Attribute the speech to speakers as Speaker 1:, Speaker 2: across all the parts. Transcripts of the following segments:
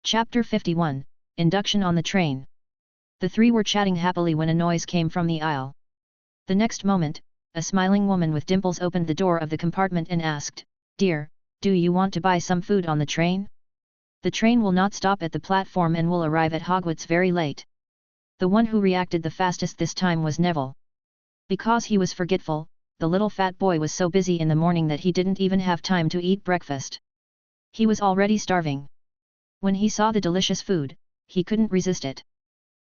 Speaker 1: Chapter 51, Induction on the Train. The three were chatting happily when a noise came from the aisle. The next moment, a smiling woman with dimples opened the door of the compartment and asked, "Dear, do you want to buy some food on the train? The train will not stop at the platform and will arrive at Hogwarts very late." The one who reacted the fastest this time was Neville. Because he was forgetful, the little fat boy was so busy in the morning that he didn't even have time to eat breakfast. He was already starving. When he saw the delicious food, he couldn't resist it.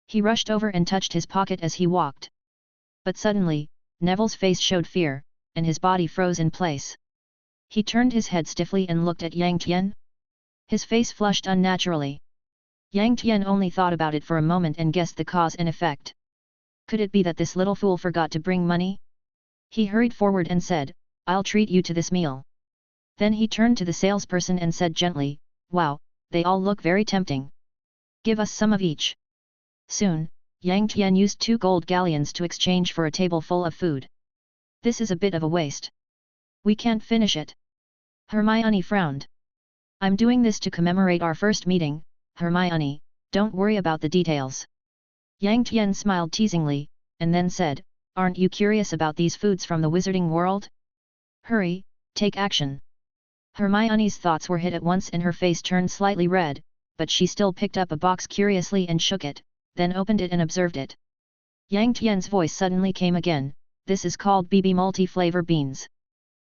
Speaker 1: He rushed over and touched his pocket as he walked. But suddenly, Neville's face showed fear, and his body froze in place. He turned his head stiffly and looked at Yang Tian. His face flushed unnaturally. Yang Tian only thought about it for a moment and guessed the cause and effect. Could it be that this little fool forgot to bring money? He hurried forward and said, "I'll treat you to this meal." Then he turned to the salesperson and said gently, "Wow, they all look very tempting. Give us some of each." Soon, Yang Tian used 2 gold galleons to exchange for a table full of food. "This is a bit of a waste. We can't finish it." Hermione frowned. "I'm doing this to commemorate our first meeting, Hermione, don't worry about the details." Yang Tian smiled teasingly, and then said, "Aren't you curious about these foods from the wizarding world? Hurry, take action." Hermione's thoughts were hit at once and her face turned slightly red, but she still picked up a box curiously and shook it, then opened it and observed it. Yang Tian's voice suddenly came again, "This is called BB multi-flavor beans.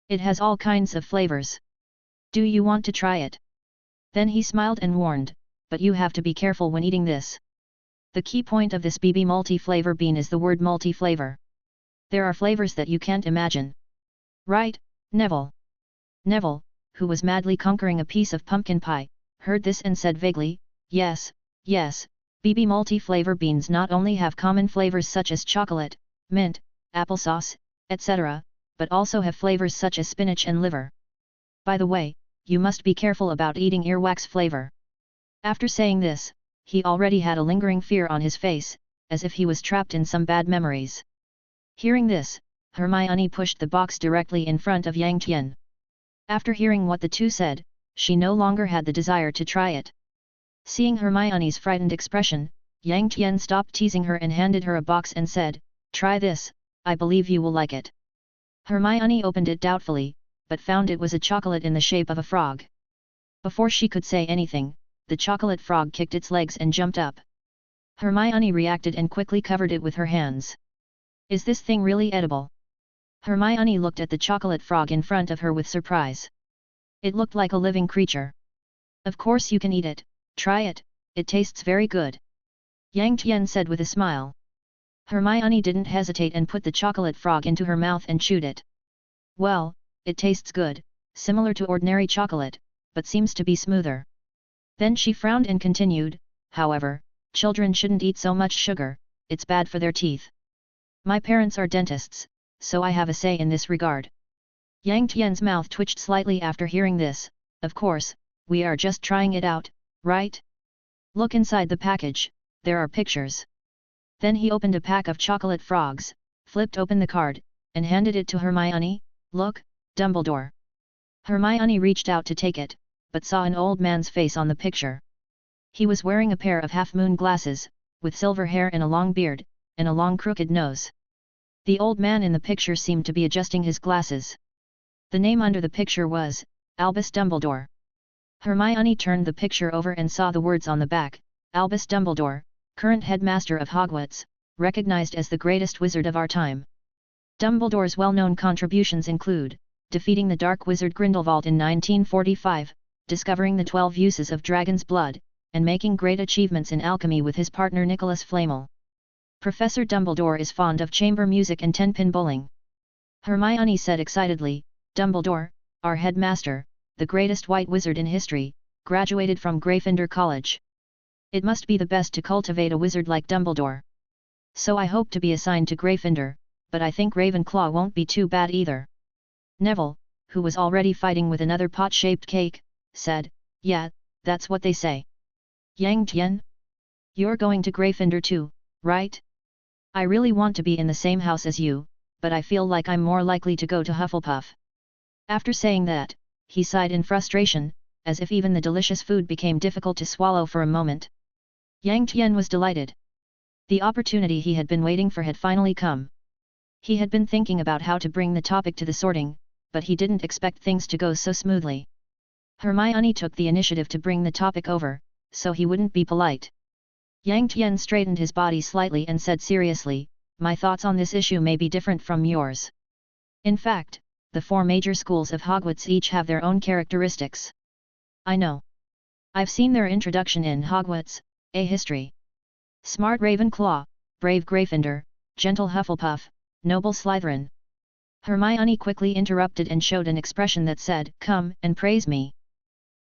Speaker 1: It has all kinds of flavors. Do you want to try it?" Then he smiled and warned, "But you have to be careful when eating this. The key point of this BB multi-flavor bean is the word multi-flavor. There are flavors that you can't imagine. Right, Neville?" Neville, who was madly conquering a piece of pumpkin pie, heard this and said vaguely, Yes, BB multi-flavor beans not only have common flavors such as chocolate, mint, applesauce, etc., but also have flavors such as spinach and liver. By the way, you must be careful about eating earwax flavor." After saying this, he already had a lingering fear on his face, as if he was trapped in some bad memories. Hearing this, Hermione pushed the box directly in front of Yang Tian. After hearing what the two said, she no longer had the desire to try it. Seeing Hermione's frightened expression, Yang Tian stopped teasing her and handed her a box and said, "Try this, I believe you will like it." Hermione opened it doubtfully, but found it was a chocolate in the shape of a frog. Before she could say anything, the chocolate frog kicked its legs and jumped up. Hermione reacted and quickly covered it with her hands. "Is this thing really edible?" Hermione looked at the chocolate frog in front of her with surprise. It looked like a living creature. "Of course you can eat it, try it, it tastes very good," Yang Tian said with a smile. Hermione didn't hesitate and put the chocolate frog into her mouth and chewed it. "Well, it tastes good, similar to ordinary chocolate, but seems to be smoother." Then she frowned and continued, "However, children shouldn't eat so much sugar, it's bad for their teeth. My parents are dentists, so I have a say in this regard." Yang Tian's mouth twitched slightly after hearing this. "Of course, we are just trying it out, right? Look inside the package, there are pictures." Then he opened a pack of chocolate frogs, flipped open the card, and handed it to Hermione. "Look, Dumbledore." Hermione reached out to take it, but saw an old man's face on the picture. He was wearing a pair of half-moon glasses, with silver hair and a long beard, and a long crooked nose. The old man in the picture seemed to be adjusting his glasses. The name under the picture was, Albus Dumbledore. Hermione turned the picture over and saw the words on the back, Albus Dumbledore, current headmaster of Hogwarts, recognized as the greatest wizard of our time. Dumbledore's well-known contributions include, defeating the dark wizard Grindelwald in 1945, discovering the 12 uses of dragon's blood, and making great achievements in alchemy with his partner Nicholas Flamel. Professor Dumbledore is fond of chamber music and 10-pin bowling. Hermione said excitedly, "Dumbledore, our headmaster, the greatest white wizard in history, graduated from Gryffindor College. It must be the best to cultivate a wizard like Dumbledore. So I hope to be assigned to Gryffindor, but I think Ravenclaw won't be too bad either." Neville, who was already fighting with another pot-shaped cake, said, "Yeah, that's what they say." "Yang Tian? You're going to Gryffindor too, right? I really want to be in the same house as you, but I feel like I'm more likely to go to Hufflepuff." After saying that, he sighed in frustration, as if even the delicious food became difficult to swallow for a moment. Yang Tian was delighted. The opportunity he had been waiting for had finally come. He had been thinking about how to bring the topic to the sorting, but he didn't expect things to go so smoothly. Hermione took the initiative to bring the topic over, so he wouldn't be polite. Yang Tian straightened his body slightly and said seriously, "My thoughts on this issue may be different from yours. In fact, the 4 major schools of Hogwarts each have their own characteristics. I know. I've seen their introduction in Hogwarts, A History. Smart Ravenclaw, brave Gryffindor, gentle Hufflepuff, noble Slytherin." Hermione quickly interrupted and showed an expression that said, "Come and praise me."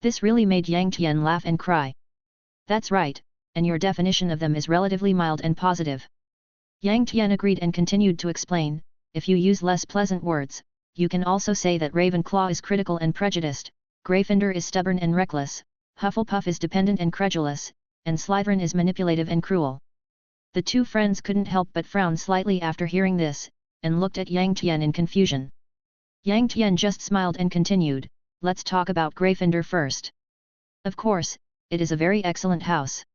Speaker 1: This really made Yang Tian laugh and cry. "That's right, and your definition of them is relatively mild and positive." Yang Tian agreed and continued to explain, "If you use less pleasant words, you can also say that Ravenclaw is critical and prejudiced, Gryffindor is stubborn and reckless, Hufflepuff is dependent and credulous, and Slytherin is manipulative and cruel." The 2 friends couldn't help but frown slightly after hearing this, and looked at Yang Tian in confusion. Yang Tian just smiled and continued, "Let's talk about Gryffindor first. Of course, it is a very excellent house.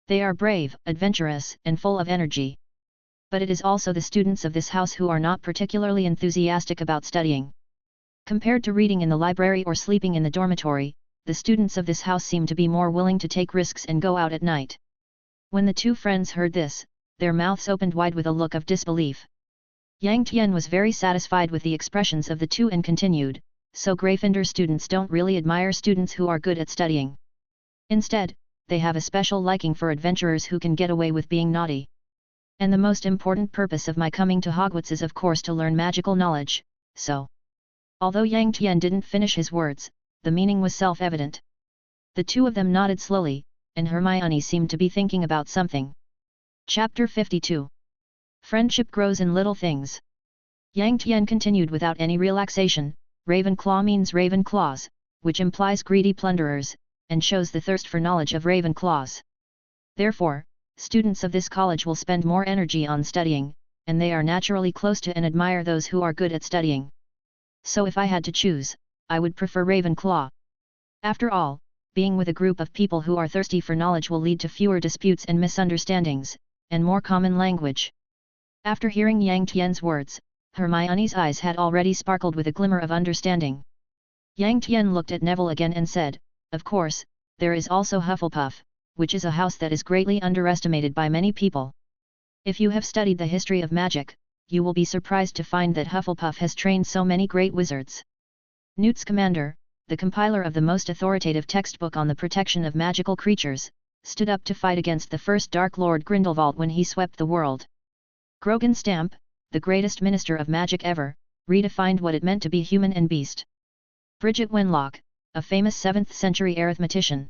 Speaker 1: They are brave, adventurous, and full of energy. But it is also the students of this house who are not particularly enthusiastic about studying. Compared to reading in the library or sleeping in the dormitory, the students of this house seem to be more willing to take risks and go out at night." When the 2 friends heard this, their mouths opened wide with a look of disbelief. Yang Tian was very satisfied with the expressions of the 2 and continued, "So Gryffindor students don't really admire students who are good at studying. Instead, they have a special liking for adventurers who can get away with being naughty. And the most important purpose of my coming to Hogwarts is of course to learn magical knowledge, so..." Although Yang Tian didn't finish his words, the meaning was self-evident. The 2 of them nodded slowly, and Hermione seemed to be thinking about something. Chapter 52. Friendship grows in little things. Yang Tian continued without any relaxation, "Ravenclaw means Ravenclaws, which implies greedy plunderers, and shows the thirst for knowledge of Ravenclaws. Therefore, students of this college will spend more energy on studying, and they are naturally close to and admire those who are good at studying. So if I had to choose, I would prefer Ravenclaw. After all, being with a group of people who are thirsty for knowledge will lead to fewer disputes and misunderstandings, and more common language." After hearing Yang Tian's words, Hermione's eyes had already sparkled with a glimmer of understanding. Yang Tian looked at Neville again and said, "Of course, there is also Hufflepuff, which is a house that is greatly underestimated by many people. If you have studied the history of magic, you will be surprised to find that Hufflepuff has trained so many great wizards. Newt Scamander, the compiler of the most authoritative textbook on the protection of magical creatures, stood up to fight against the first Dark Lord Grindelwald when he swept the world. Grogan Stamp, the greatest minister of magic ever, redefined what it meant to be human and beast. Bridget Wenlock, a famous 7th century arithmetician.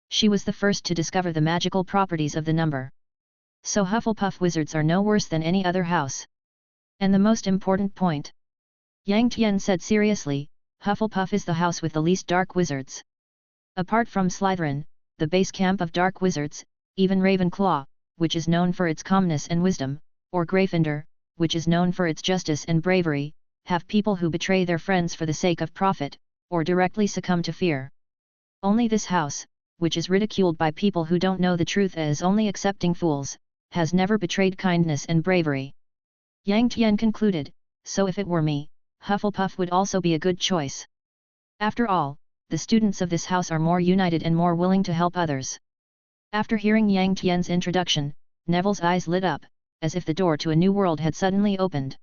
Speaker 1: She was the first to discover the magical properties of the number. So Hufflepuff wizards are no worse than any other house. And the most important point," Yang Tian said seriously, "Hufflepuff is the house with the least dark wizards. Apart from Slytherin, the base camp of dark wizards, even Ravenclaw, which is known for its calmness and wisdom, or Gryffindor, which is known for its justice and bravery, have people who betray their friends for the sake of profit, or directly succumb to fear. Only this house, which is ridiculed by people who don't know the truth as only accepting fools, has never betrayed kindness and bravery." Yang Tian concluded, "So if it were me, Hufflepuff would also be a good choice. After all, the students of this house are more united and more willing to help others." After hearing Yang Tian's introduction, Neville's eyes lit up, as if the door to a new world had suddenly opened.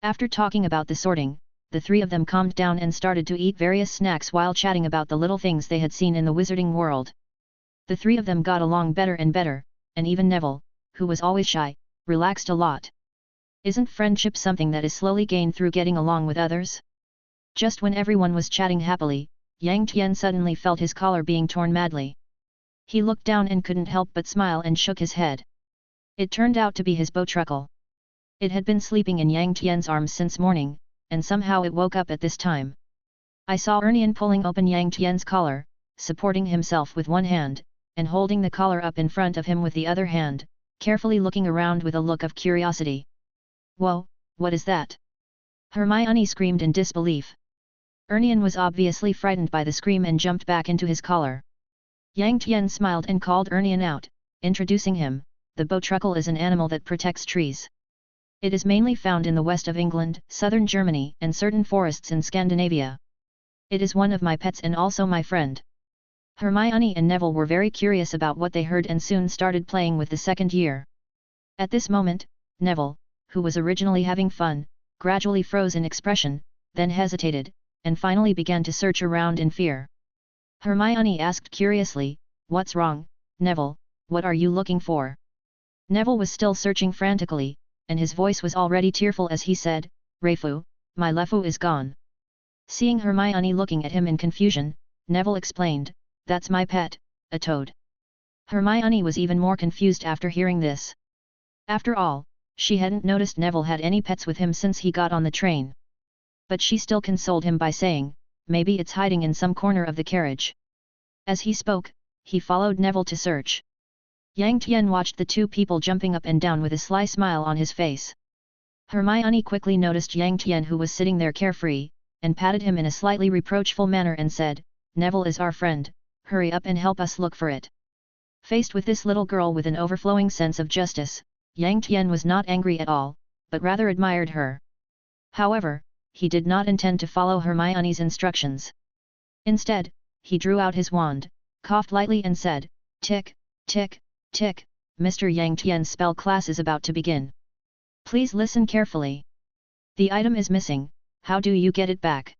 Speaker 1: After talking about the sorting, the 3 of them calmed down and started to eat various snacks while chatting about the little things they had seen in the wizarding world. The 3 of them got along better and better, and even Neville, who was always shy, relaxed a lot. Isn't friendship something that is slowly gained through getting along with others? Just when everyone was chatting happily, Yang Tian suddenly felt his collar being torn madly. He looked down and couldn't help but smile and shook his head. It turned out to be his bowtruckle. It had been sleeping in Yang Tian's arms since morning, and somehow it woke up at this time. I saw Ernian pulling open Yang Tian's collar, supporting himself with one hand, and holding the collar up in front of him with the other hand, carefully looking around with a look of curiosity. "Whoa, what is that?" Hermione screamed in disbelief. Ernian was obviously frightened by the scream and jumped back into his collar. Yang Tian smiled and called Ernian out, introducing him. The botruckle is an animal that protects trees. It is mainly found in the west of England, southern Germany and certain forests in Scandinavia. It is one of my pets and also my friend. Hermione and Neville were very curious about what they heard and soon started playing with the second year. At this moment, Neville, who was originally having fun, gradually froze in expression, then hesitated, and finally began to search around in fear. Hermione asked curiously, "What's wrong, Neville, what are you looking for?" Neville was still searching frantically, and his voice was already tearful as he said, "Rafu, my Lefu is gone." Seeing Hermione looking at him in confusion, Neville explained, "That's my pet, a toad." Hermione was even more confused after hearing this. After all, she hadn't noticed Neville had any pets with him since he got on the train. But she still consoled him by saying, "Maybe it's hiding in some corner of the carriage." As he spoke, he followed Neville to search. Yang Tian watched the two people jumping up and down with a sly smile on his face. Hermione quickly noticed Yang Tian who was sitting there carefree, and patted him in a slightly reproachful manner and said, "Neville is our friend, hurry up and help us look for it." Faced with this little girl with an overflowing sense of justice, Yang Tian was not angry at all, but rather admired her. However, he did not intend to follow Hermione's instructions. Instead, he drew out his wand, coughed lightly and said, "Tick, tick, tick, Mr. Yang Tian's spell class is about to begin. Please listen carefully. The item is missing, how do you get it back?"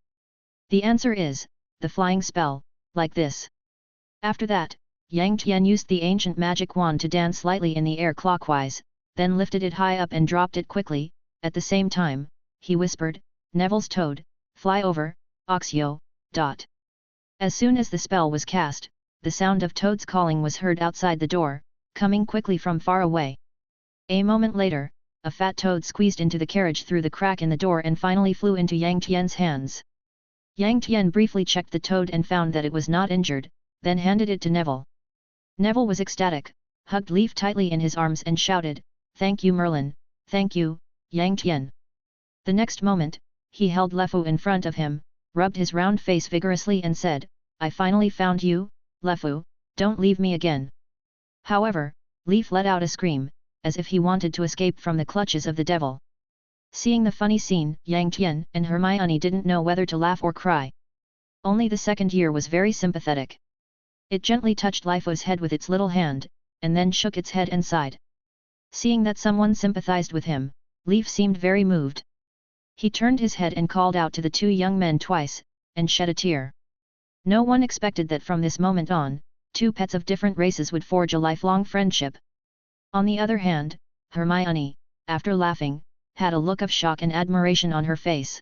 Speaker 1: The answer is, the flying spell, like this. After that, Yang Tian used the ancient magic wand to dance lightly in the air clockwise, then lifted it high up and dropped it quickly. At the same time, he whispered, "Neville's toad, fly over, Oxio, dot." As soon as the spell was cast, the sound of toads calling was heard outside the door, coming quickly from far away. A moment later, a fat toad squeezed into the carriage through the crack in the door and finally flew into Yang Tian's hands. Yang Tian briefly checked the toad and found that it was not injured, then handed it to Neville. Neville was ecstatic, hugged Leaf tightly in his arms and shouted, "Thank you Merlin, thank you, Yang Tian." The next moment, he held Lefu in front of him, rubbed his round face vigorously and said, "I finally found you, Lefu, don't leave me again." However, Leaf let out a scream, as if he wanted to escape from the clutches of the devil. Seeing the funny scene, Yang Tian and Hermione didn't know whether to laugh or cry. Only the second year was very sympathetic. It gently touched Lefu's head with its little hand, and then shook its head and sighed. Seeing that someone sympathized with him, Leaf seemed very moved. He turned his head and called out to the two young men twice, and shed a tear. No one expected that from this moment on, two pets of different races would forge a lifelong friendship. On the other hand, Hermione, after laughing, had a look of shock and admiration on her face.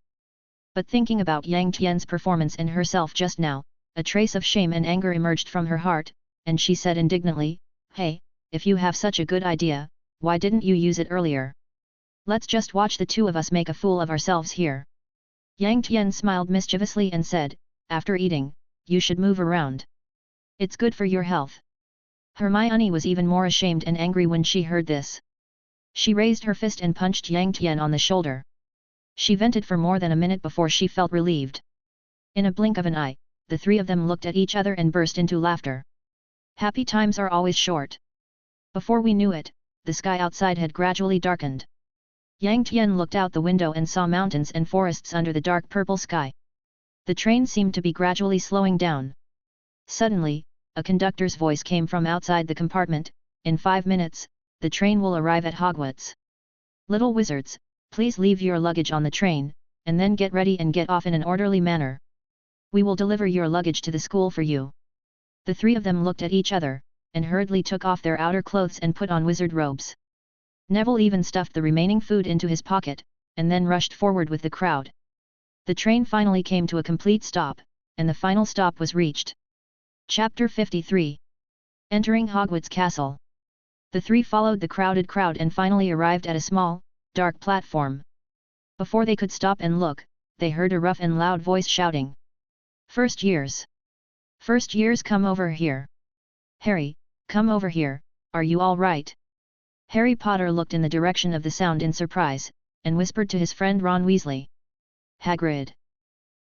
Speaker 1: But thinking about Yang Tian's performance and herself just now, a trace of shame and anger emerged from her heart, and she said indignantly, "Hey, if you have such a good idea, why didn't you use it earlier? Let's just watch the two of us make a fool of ourselves here." Yang Tian smiled mischievously and said, "After eating, you should move around. It's good for your health." Hermione was even more ashamed and angry when she heard this. She raised her fist and punched Yang Tian on the shoulder. She vented for more than a minute before she felt relieved. In a blink of an eye, the three of them looked at each other and burst into laughter. Happy times are always short. Before we knew it, the sky outside had gradually darkened. Yang Tian looked out the window and saw mountains and forests under the dark purple sky. The train seemed to be gradually slowing down. Suddenly, a conductor's voice came from outside the compartment, "In 5 minutes, the train will arrive at Hogwarts. Little wizards, please leave your luggage on the train, and then get ready and get off in an orderly manner. We will deliver your luggage to the school for you." The three of them looked at each other, and hurriedly took off their outer clothes and put on wizard robes. Neville even stuffed the remaining food into his pocket, and then rushed forward with the crowd. The train finally came to a complete stop, and the final stop was reached. Chapter 53. Entering Hogwarts Castle. The three followed the crowded crowd and finally arrived at a small, dark platform. Before they could stop and look, they heard a rough and loud voice shouting, "First years! First years, come over here! Harry, come over here, are you all right?" Harry Potter looked in the direction of the sound in surprise, and whispered to his friend Ron Weasley, "Hagrid!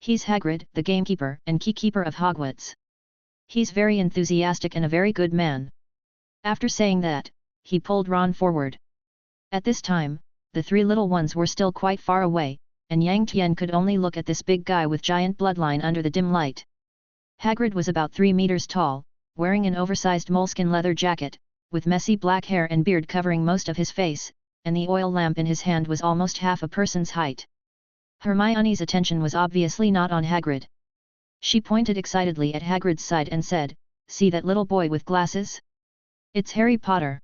Speaker 1: He's Hagrid, the gamekeeper and keykeeper of Hogwarts. He's very enthusiastic and a very good man." After saying that, he pulled Ron forward. At this time, the three little ones were still quite far away, and Yang Tian could only look at this big guy with giant bloodline under the dim light. Hagrid was about 3 meters tall, wearing an oversized moleskin leather jacket, with messy black hair and beard covering most of his face, and the oil lamp in his hand was almost half a person's height. Hermione's attention was obviously not on Hagrid. She pointed excitedly at Hagrid's side and said, "See that little boy with glasses? It's Harry Potter.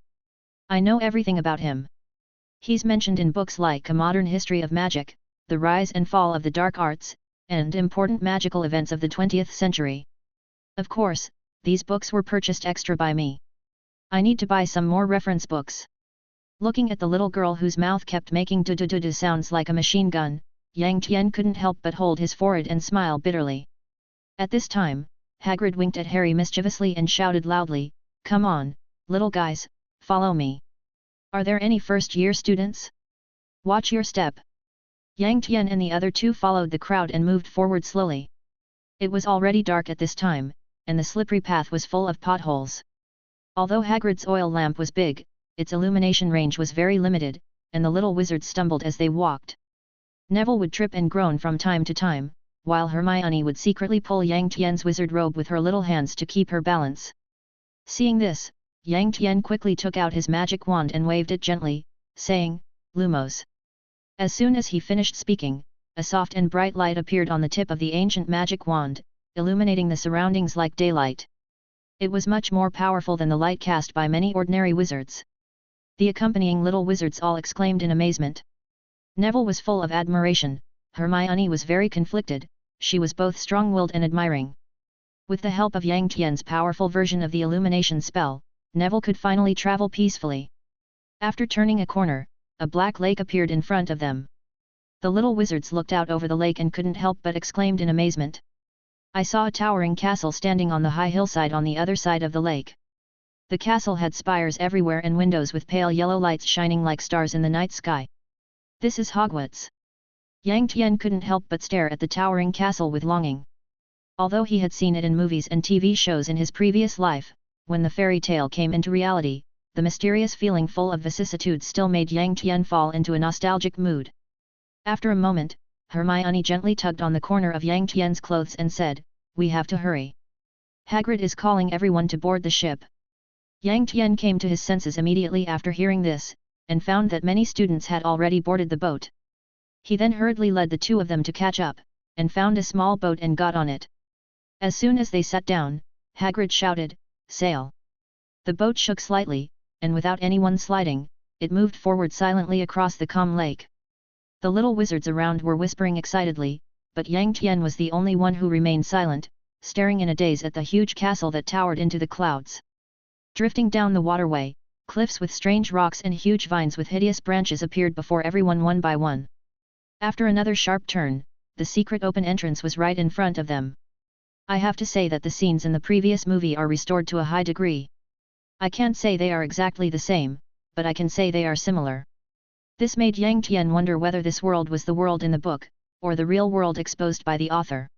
Speaker 1: I know everything about him. He's mentioned in books like A Modern History of Magic, The Rise and Fall of the Dark Arts, and Important Magical Events of the 20th Century. Of course, these books were purchased extra by me. I need to buy some more reference books." Looking at the little girl whose mouth kept making du-du-du-du sounds like a machine gun, Yang Tian couldn't help but hold his forehead and smile bitterly. At this time, Hagrid winked at Harry mischievously and shouted loudly, "Come on, little guys, follow me. Are there any first-year students? Watch your step." Yang Tian and the other two followed the crowd and moved forward slowly. It was already dark at this time, and the slippery path was full of potholes. Although Hagrid's oil lamp was big, its illumination range was very limited, and the little wizards stumbled as they walked. Neville would trip and groan from time to time, while Hermione would secretly pull Yang Tian's wizard robe with her little hands to keep her balance. Seeing this, Yang Tian quickly took out his magic wand and waved it gently, saying, "Lumos." As soon as he finished speaking, a soft and bright light appeared on the tip of the ancient magic wand, illuminating the surroundings like daylight. It was much more powerful than the light cast by many ordinary wizards. The accompanying little wizards all exclaimed in amazement. Neville was full of admiration, Hermione was very conflicted, she was both strong-willed and admiring. With the help of Yang Tian's powerful version of the illumination spell, Neville could finally travel peacefully. After turning a corner, a black lake appeared in front of them. The little wizards looked out over the lake and couldn't help but exclaimed in amazement. "I saw a towering castle standing on the high hillside on the other side of the lake. The castle had spires everywhere and windows with pale yellow lights shining like stars in the night sky. This is Hogwarts." Yang Tian couldn't help but stare at the towering castle with longing. Although he had seen it in movies and TV shows in his previous life, when the fairy tale came into reality, the mysterious feeling full of vicissitudes still made Yang Tian fall into a nostalgic mood. After a moment, Hermione gently tugged on the corner of Yang Tian's clothes and said, "We have to hurry. Hagrid is calling everyone to board the ship." Yang Tian came to his senses immediately after hearing this, and found that many students had already boarded the boat. He then hurriedly led the two of them to catch up, and found a small boat and got on it. As soon as they sat down, Hagrid shouted, "Sail!" The boat shook slightly, and without anyone sliding, it moved forward silently across the calm lake. The little wizards around were whispering excitedly, but Yang Tian was the only one who remained silent, staring in a daze at the huge castle that towered into the clouds. Drifting down the waterway, cliffs with strange rocks and huge vines with hideous branches appeared before everyone one by one. After another sharp turn, the secret open entrance was right in front of them. I have to say that the scenes in the previous movie are restored to a high degree. I can't say they are exactly the same, but I can say they are similar. This made Yang Tian wonder whether this world was the world in the book, or the real world exposed by the author.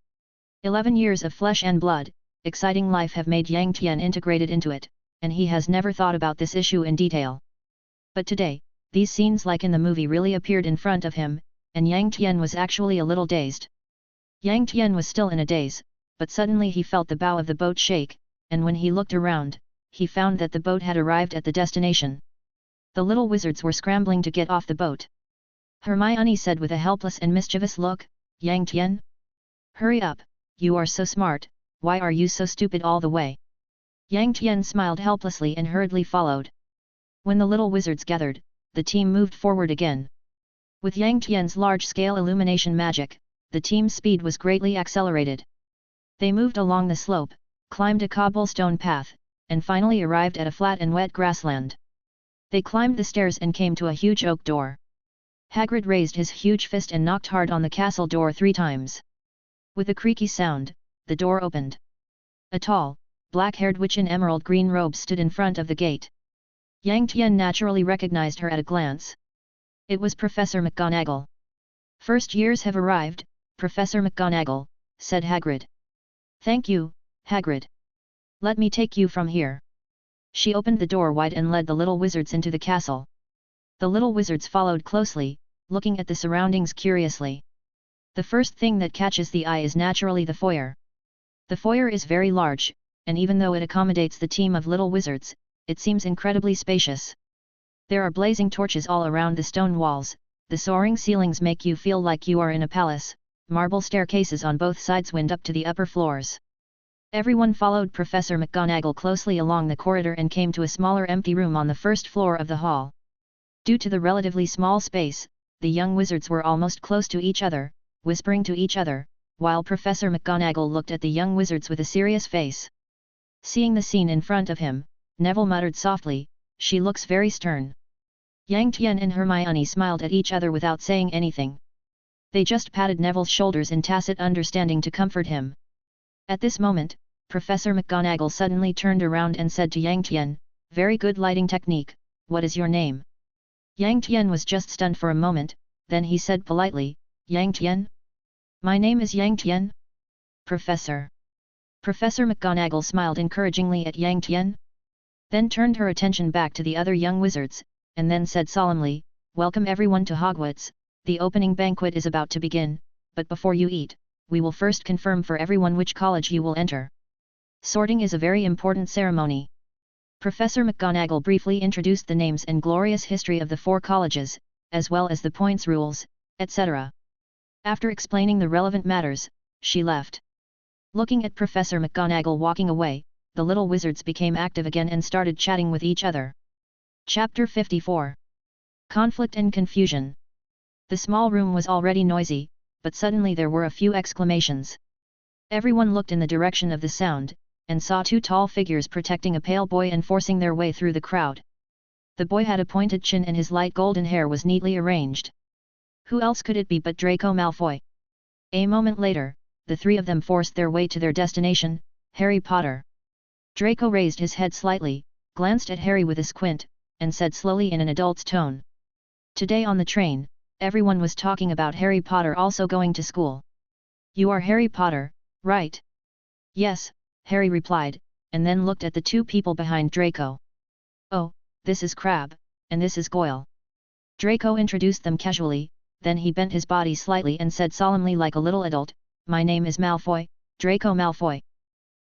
Speaker 1: 11 years of flesh and blood, exciting life have made Yang Tian integrated into it, and he has never thought about this issue in detail. But today, these scenes like in the movie really appeared in front of him, and Yang Tian was actually a little dazed. Yang Tian was still in a daze, but suddenly he felt the bow of the boat shake, and when he looked around, he found that the boat had arrived at the destination. The little wizards were scrambling to get off the boat. Hermione said with a helpless and mischievous look, "Yang Tian? Hurry up, you are so smart, why are you so stupid all the way?" Yang Tian smiled helplessly and hurriedly followed. When the little wizards gathered, the team moved forward again. With Yang Tian's large-scale illumination magic, the team's speed was greatly accelerated. They moved along the slope, climbed a cobblestone path, and finally arrived at a flat and wet grassland. They climbed the stairs and came to a huge oak door. Hagrid raised his huge fist and knocked hard on the castle door 3 times. With a creaky sound, the door opened. A tall, black-haired witch in emerald green robes stood in front of the gate. Yang Tian naturally recognized her at a glance. It was Professor McGonagall. "First years have arrived, Professor McGonagall," said Hagrid. Thank you, Hagrid. Let me take you from here. She opened the door wide and led the little wizards into the castle. The little wizards followed closely, looking at the surroundings curiously. The first thing that catches the eye is naturally the foyer. The foyer is very large, and even though it accommodates the team of little wizards, it seems incredibly spacious. There are blazing torches all around the stone walls, the soaring ceilings make you feel like you are in a palace, marble staircases on both sides wind up to the upper floors. Everyone followed Professor McGonagall closely along the corridor and came to a smaller empty room on the first floor of the hall. Due to the relatively small space, the young wizards were almost close to each other, whispering to each other, while Professor McGonagall looked at the young wizards with a serious face. Seeing the scene in front of him, Neville muttered softly, "She looks very stern." Yang Tian and Hermione smiled at each other without saying anything. They just patted Neville's shoulders in tacit understanding to comfort him. At this moment, Professor McGonagall suddenly turned around and said to Yang Tian, "Very good lighting technique, what is your name?" Yang Tian was just stunned for a moment, then he said politely, "Yang Tian? My name is Yang Tian." "Professor." Professor McGonagall smiled encouragingly at Yang Tian. Then turned her attention back to the other young wizards, and then said solemnly, "Welcome everyone to Hogwarts, the opening banquet is about to begin, but before you eat, we will first confirm for everyone which college you will enter. Sorting is a very important ceremony." Professor McGonagall briefly introduced the names and glorious history of the 4 colleges, as well as the points rules, etc. After explaining the relevant matters, she left. Looking at Professor McGonagall walking away, the little wizards became active again and started chatting with each other. Chapter 54. Conflict and Confusion. The small room was already noisy, but suddenly there were a few exclamations. Everyone looked in the direction of the sound, and saw 2 tall figures protecting a pale boy and forcing their way through the crowd. The boy had a pointed chin and his light golden hair was neatly arranged. Who else could it be but Draco Malfoy? A moment later, the 3 of them forced their way to their destination, Harry Potter. Draco raised his head slightly, glanced at Harry with a squint, and said slowly in an adult's tone. Today on the train, everyone was talking about Harry Potter also going to school. "You are Harry Potter, right?" "Yes," Harry replied, and then looked at the 2 people behind Draco. "Oh, this is Crabbe, and this is Goyle." Draco introduced them casually, then he bent his body slightly and said solemnly like a little adult, "My name is Malfoy, Draco Malfoy."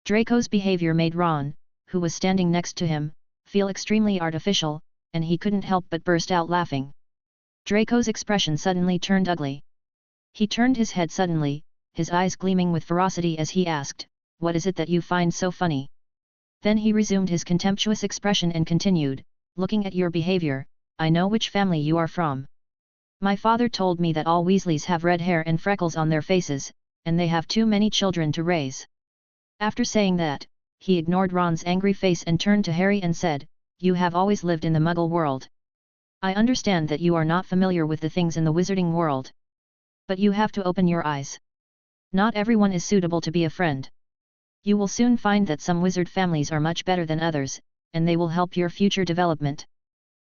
Speaker 1: Draco's behavior made Ron, who was standing next to him, feel extremely artificial, and he couldn't help but burst out laughing. Draco's expression suddenly turned ugly. He turned his head suddenly, his eyes gleaming with ferocity as he asked, "What is it that you find so funny?" Then he resumed his contemptuous expression and continued, "Looking at your behavior, I know which family you are from. My father told me that all Weasleys have red hair and freckles on their faces, and they have too many children to raise." After saying that, he ignored Ron's angry face and turned to Harry and said, "You have always lived in the Muggle world. I understand that you are not familiar with the things in the wizarding world. But you have to open your eyes. Not everyone is suitable to be a friend. You will soon find that some wizard families are much better than others, and they will help your future development.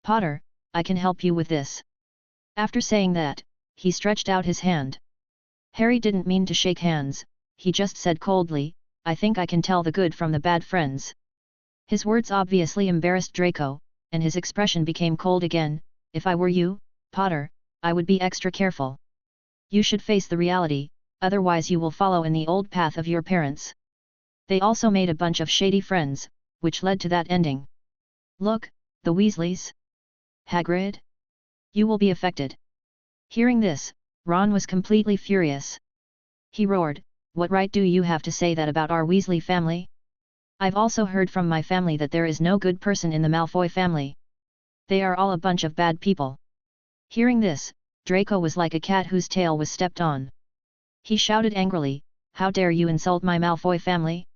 Speaker 1: Potter, I can help you with this." After saying that, he stretched out his hand. Harry didn't mean to shake hands, he just said coldly, "I think I can tell the good from the bad friends." His words obviously embarrassed Draco, and his expression became cold again. "If I were you, Potter, I would be extra careful. You should face the reality, otherwise you will follow in the old path of your parents." They also made a bunch of shady friends, which led to that ending. "Look, the Weasleys. Hagrid? You will be affected." Hearing this, Ron was completely furious. He roared, "What right do you have to say that about our Weasley family? I've also heard from my family that there is no good person in the Malfoy family. They are all a bunch of bad people." Hearing this, Draco was like a cat whose tail was stepped on. He shouted angrily, "How dare you insult my Malfoy family?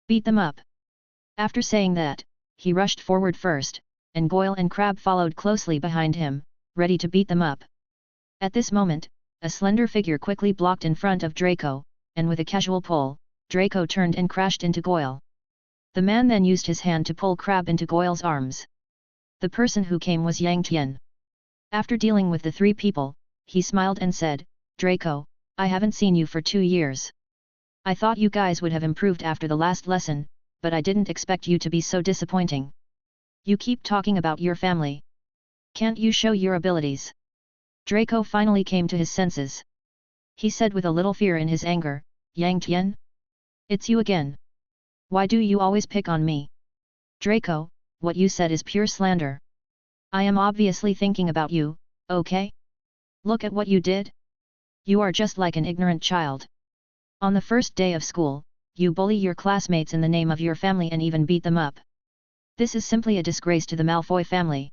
Speaker 1: Beat them up!" After saying that, he rushed forward first, and Goyle and Crabbe followed closely behind him, ready to beat them up. At this moment, a slender figure quickly blocked in front of Draco, and with a casual pull, Draco turned and crashed into Goyle. The man then used his hand to pull Crabbe into Goyle's arms. The person who came was Yang Tian. After dealing with the 3 people, he smiled and said, "Draco, I haven't seen you for 2 years. I thought you guys would have improved after the last lesson, but I didn't expect you to be so disappointing. You keep talking about your family. Can't you show your abilities? Draco finally came to his senses. He said with a little fear in his anger, Yang Tian? It's you again. Why do you always pick on me? Draco, what you said is pure slander. I am obviously thinking about you, okay? Look at what you did. You are just like an ignorant child. On the first day of school, you bully your classmates in the name of your family and even beat them up. This is simply a disgrace to the Malfoy family.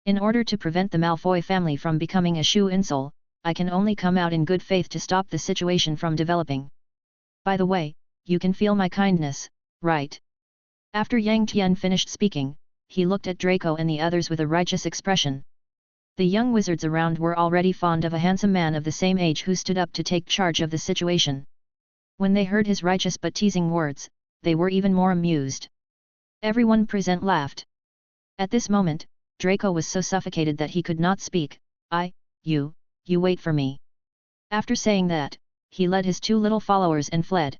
Speaker 1: In order to prevent the Malfoy family from becoming a shoe-in-soul, I can only come out in good faith to stop the situation from developing. By the way, you can feel my kindness, right? After Yang Tian finished speaking, he looked at Draco and the others with a righteous expression. The young wizards around were already fond of a handsome man of the same age who stood up to take charge of the situation. When they heard his righteous but teasing words, they were even more amused. Everyone present laughed. At this moment, Draco was so suffocated that he could not speak. You wait for me. After saying that, he led his two little followers and fled.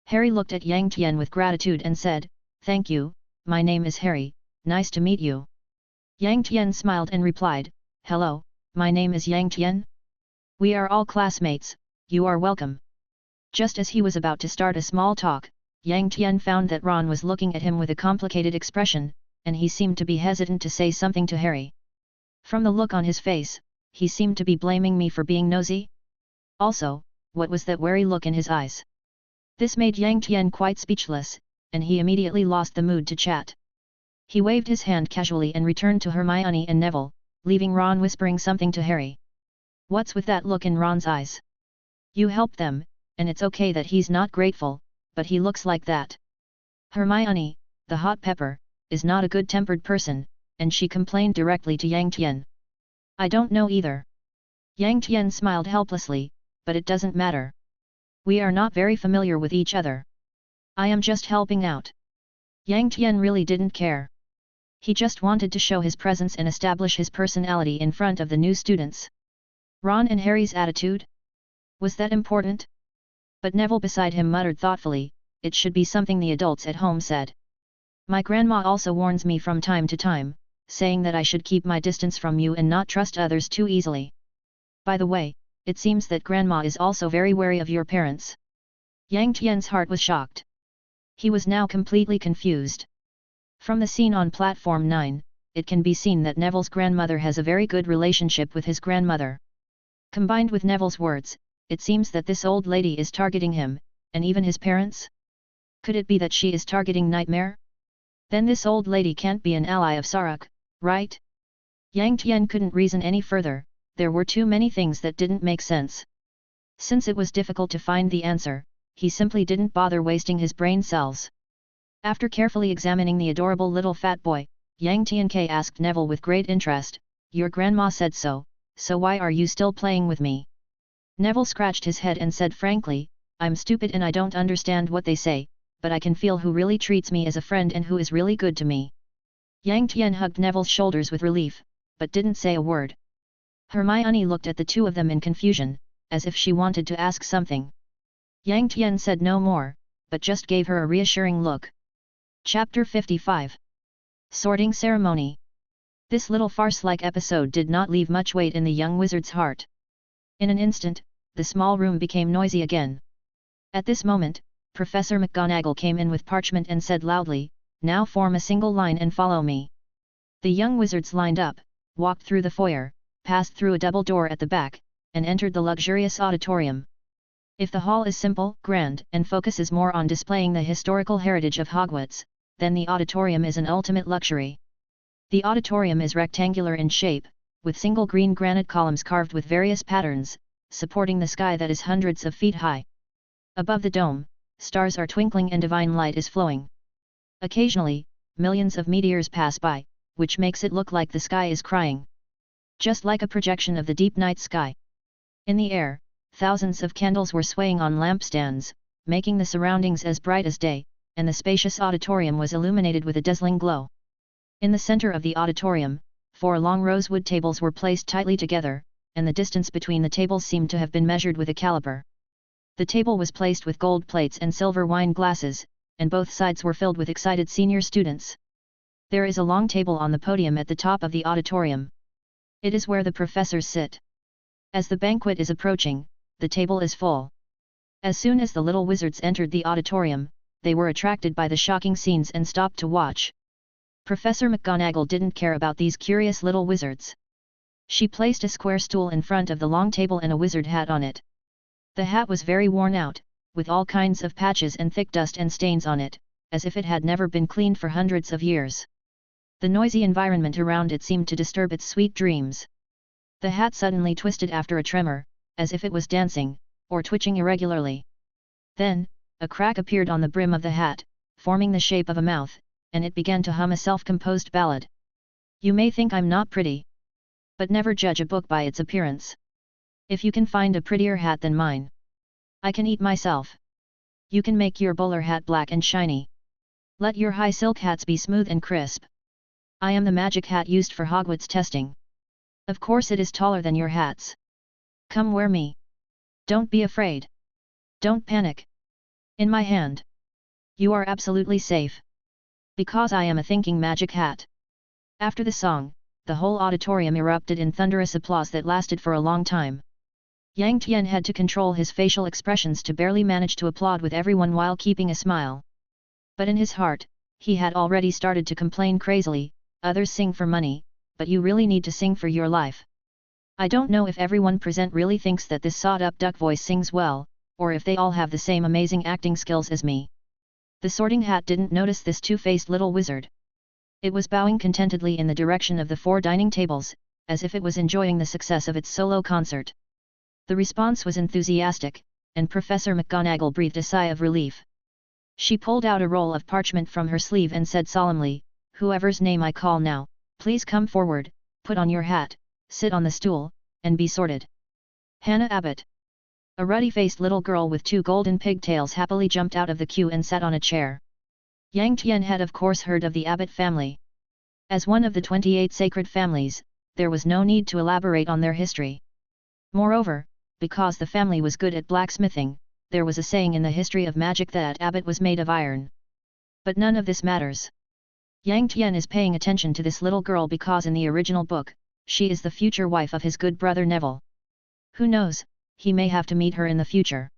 Speaker 1: Harry looked at Yang Tian with gratitude and said, Thank you, my name is Harry, nice to meet you. Yang Tian smiled and replied, Hello, my name is Yang Tian. We are all classmates, you are welcome. Just as he was about to start a small talk, Yang Tian found that Ron was looking at him with a complicated expression, and he seemed to be hesitant to say something to Harry. From the look on his face, he seemed to be blaming me for being nosy. Also, what was that wary look in his eyes? This made Yang Tian quite speechless, and he immediately lost the mood to chat. He waved his hand casually and returned to Hermione and Neville, leaving Ron whispering something to Harry. What's with that look in Ron's eyes? You helped them, and it's okay that he's not grateful, but he looks like that. Hermione, the hot pepper, is not a good-tempered person, and she complained directly to Yang Tian. I don't know either. Yang Tian smiled helplessly, but it doesn't matter. We are not very familiar with each other. I am just helping out. Yang Tian really didn't care. He just wanted to show his presence and establish his personality in front of the new students. Ron and Harry's attitude? Was that important? But Neville beside him muttered thoughtfully, it should be something the adults at home said. My grandma also warns me from time to time, saying that I should keep my distance from you and not trust others too easily. By the way, it seems that grandma is also very wary of your parents. Yang Tian's heart was shocked. He was now completely confused. From the scene on Platform 9, it can be seen that Neville's grandmother has a very good relationship with his grandmother. Combined with Neville's words, it seems that this old lady is targeting him, and even his parents? Could it be that she is targeting Nightmare? Then this old lady can't be an ally of Saruk, right? Yang Tian couldn't reason any further, there were too many things that didn't make sense. Since it was difficult to find the answer, he simply didn't bother wasting his brain cells. After carefully examining the adorable little fat boy, Yang Tian asked Neville with great interest, Your grandma said so why are you still playing with me? Neville scratched his head and said frankly, I'm stupid and I don't understand what they say, but I can feel who really treats me as a friend and who is really good to me. Yang Tian hugged Neville's shoulders with relief, but didn't say a word. Hermione looked at the two of them in confusion, as if she wanted to ask something. Yang Tian said no more, but just gave her a reassuring look. Chapter 55. Sorting Ceremony. This little farce-like episode did not leave much weight in the young wizard's heart. In an instant, the small room became noisy again. At this moment, Professor McGonagall came in with parchment and said loudly, Now form a single line and follow me. The young wizards lined up, walked through the foyer, passed through a double door at the back, and entered the luxurious auditorium. If the hall is simple, grand, and focuses more on displaying the historical heritage of Hogwarts, then the auditorium is an ultimate luxury. The auditorium is rectangular in shape, with single green granite columns carved with various patterns, supporting the sky that is hundreds of feet high. Above the dome, stars are twinkling and divine light is flowing. Occasionally, millions of meteors pass by, which makes it look like the sky is crying. Just like a projection of the deep night sky. In the air, thousands of candles were swaying on lampstands, making the surroundings as bright as day, and the spacious auditorium was illuminated with a dazzling glow. In the center of the auditorium, 4 long rosewood tables were placed tightly together, and the distance between the tables seemed to have been measured with a caliper. The table was placed with gold plates and silver wine glasses, and both sides were filled with excited senior students. There is a long table on the podium at the top of the auditorium. It is where the professors sit. As the banquet is approaching, the table is full. As soon as the little wizards entered the auditorium, they were attracted by the shocking scenes and stopped to watch. Professor McGonagall didn't care about these curious little wizards. She placed a square stool in front of the long table and a wizard hat on it. The hat was very worn out, with all kinds of patches and thick dust and stains on it, as if it had never been cleaned for hundreds of years. The noisy environment around it seemed to disturb its sweet dreams. The hat suddenly twisted after a tremor, as if it was dancing, or twitching irregularly. Then, a crack appeared on the brim of the hat, forming the shape of a mouth, and it began to hum a self-composed ballad. You may think I'm not pretty. But never judge a book by its appearance. If you can find a prettier hat than mine, I can eat myself. You can make your bowler hat black and shiny. Let your high silk hats be smooth and crisp. I am the magic hat used for Hogwarts testing. Of course it is taller than your hats. Come wear me. Don't be afraid. Don't panic. In my hand. You are absolutely safe. Because I am a thinking magic hat. After the song, the whole auditorium erupted in thunderous applause that lasted for a long time. Yang Tian had to control his facial expressions to barely manage to applaud with everyone while keeping a smile. But in his heart, he had already started to complain crazily, others sing for money, but you really need to sing for your life. I don't know if everyone present really thinks that this sawed-up duck voice sings well, or if they all have the same amazing acting skills as me. The Sorting Hat didn't notice this two-faced little wizard. It was bowing contentedly in the direction of the 4 dining tables, as if it was enjoying the success of its solo concert. The response was enthusiastic, and Professor McGonagall breathed a sigh of relief. She pulled out a roll of parchment from her sleeve and said solemnly, "Whoever's name I call now, please come forward, put on your hat, sit on the stool, and be sorted." Hannah Abbott. A ruddy-faced little girl with 2 golden pigtails happily jumped out of the queue and sat on a chair. Yang Tian had of course heard of the Abbott family. As one of the 28 sacred families, there was no need to elaborate on their history. Moreover, because the family was good at blacksmithing, there was a saying in the history of magic that Abbott was made of iron. But none of this matters. Yang Tian is paying attention to this little girl because in the original book, she is the future wife of his good brother Neville. Who knows, he may have to meet her in the future.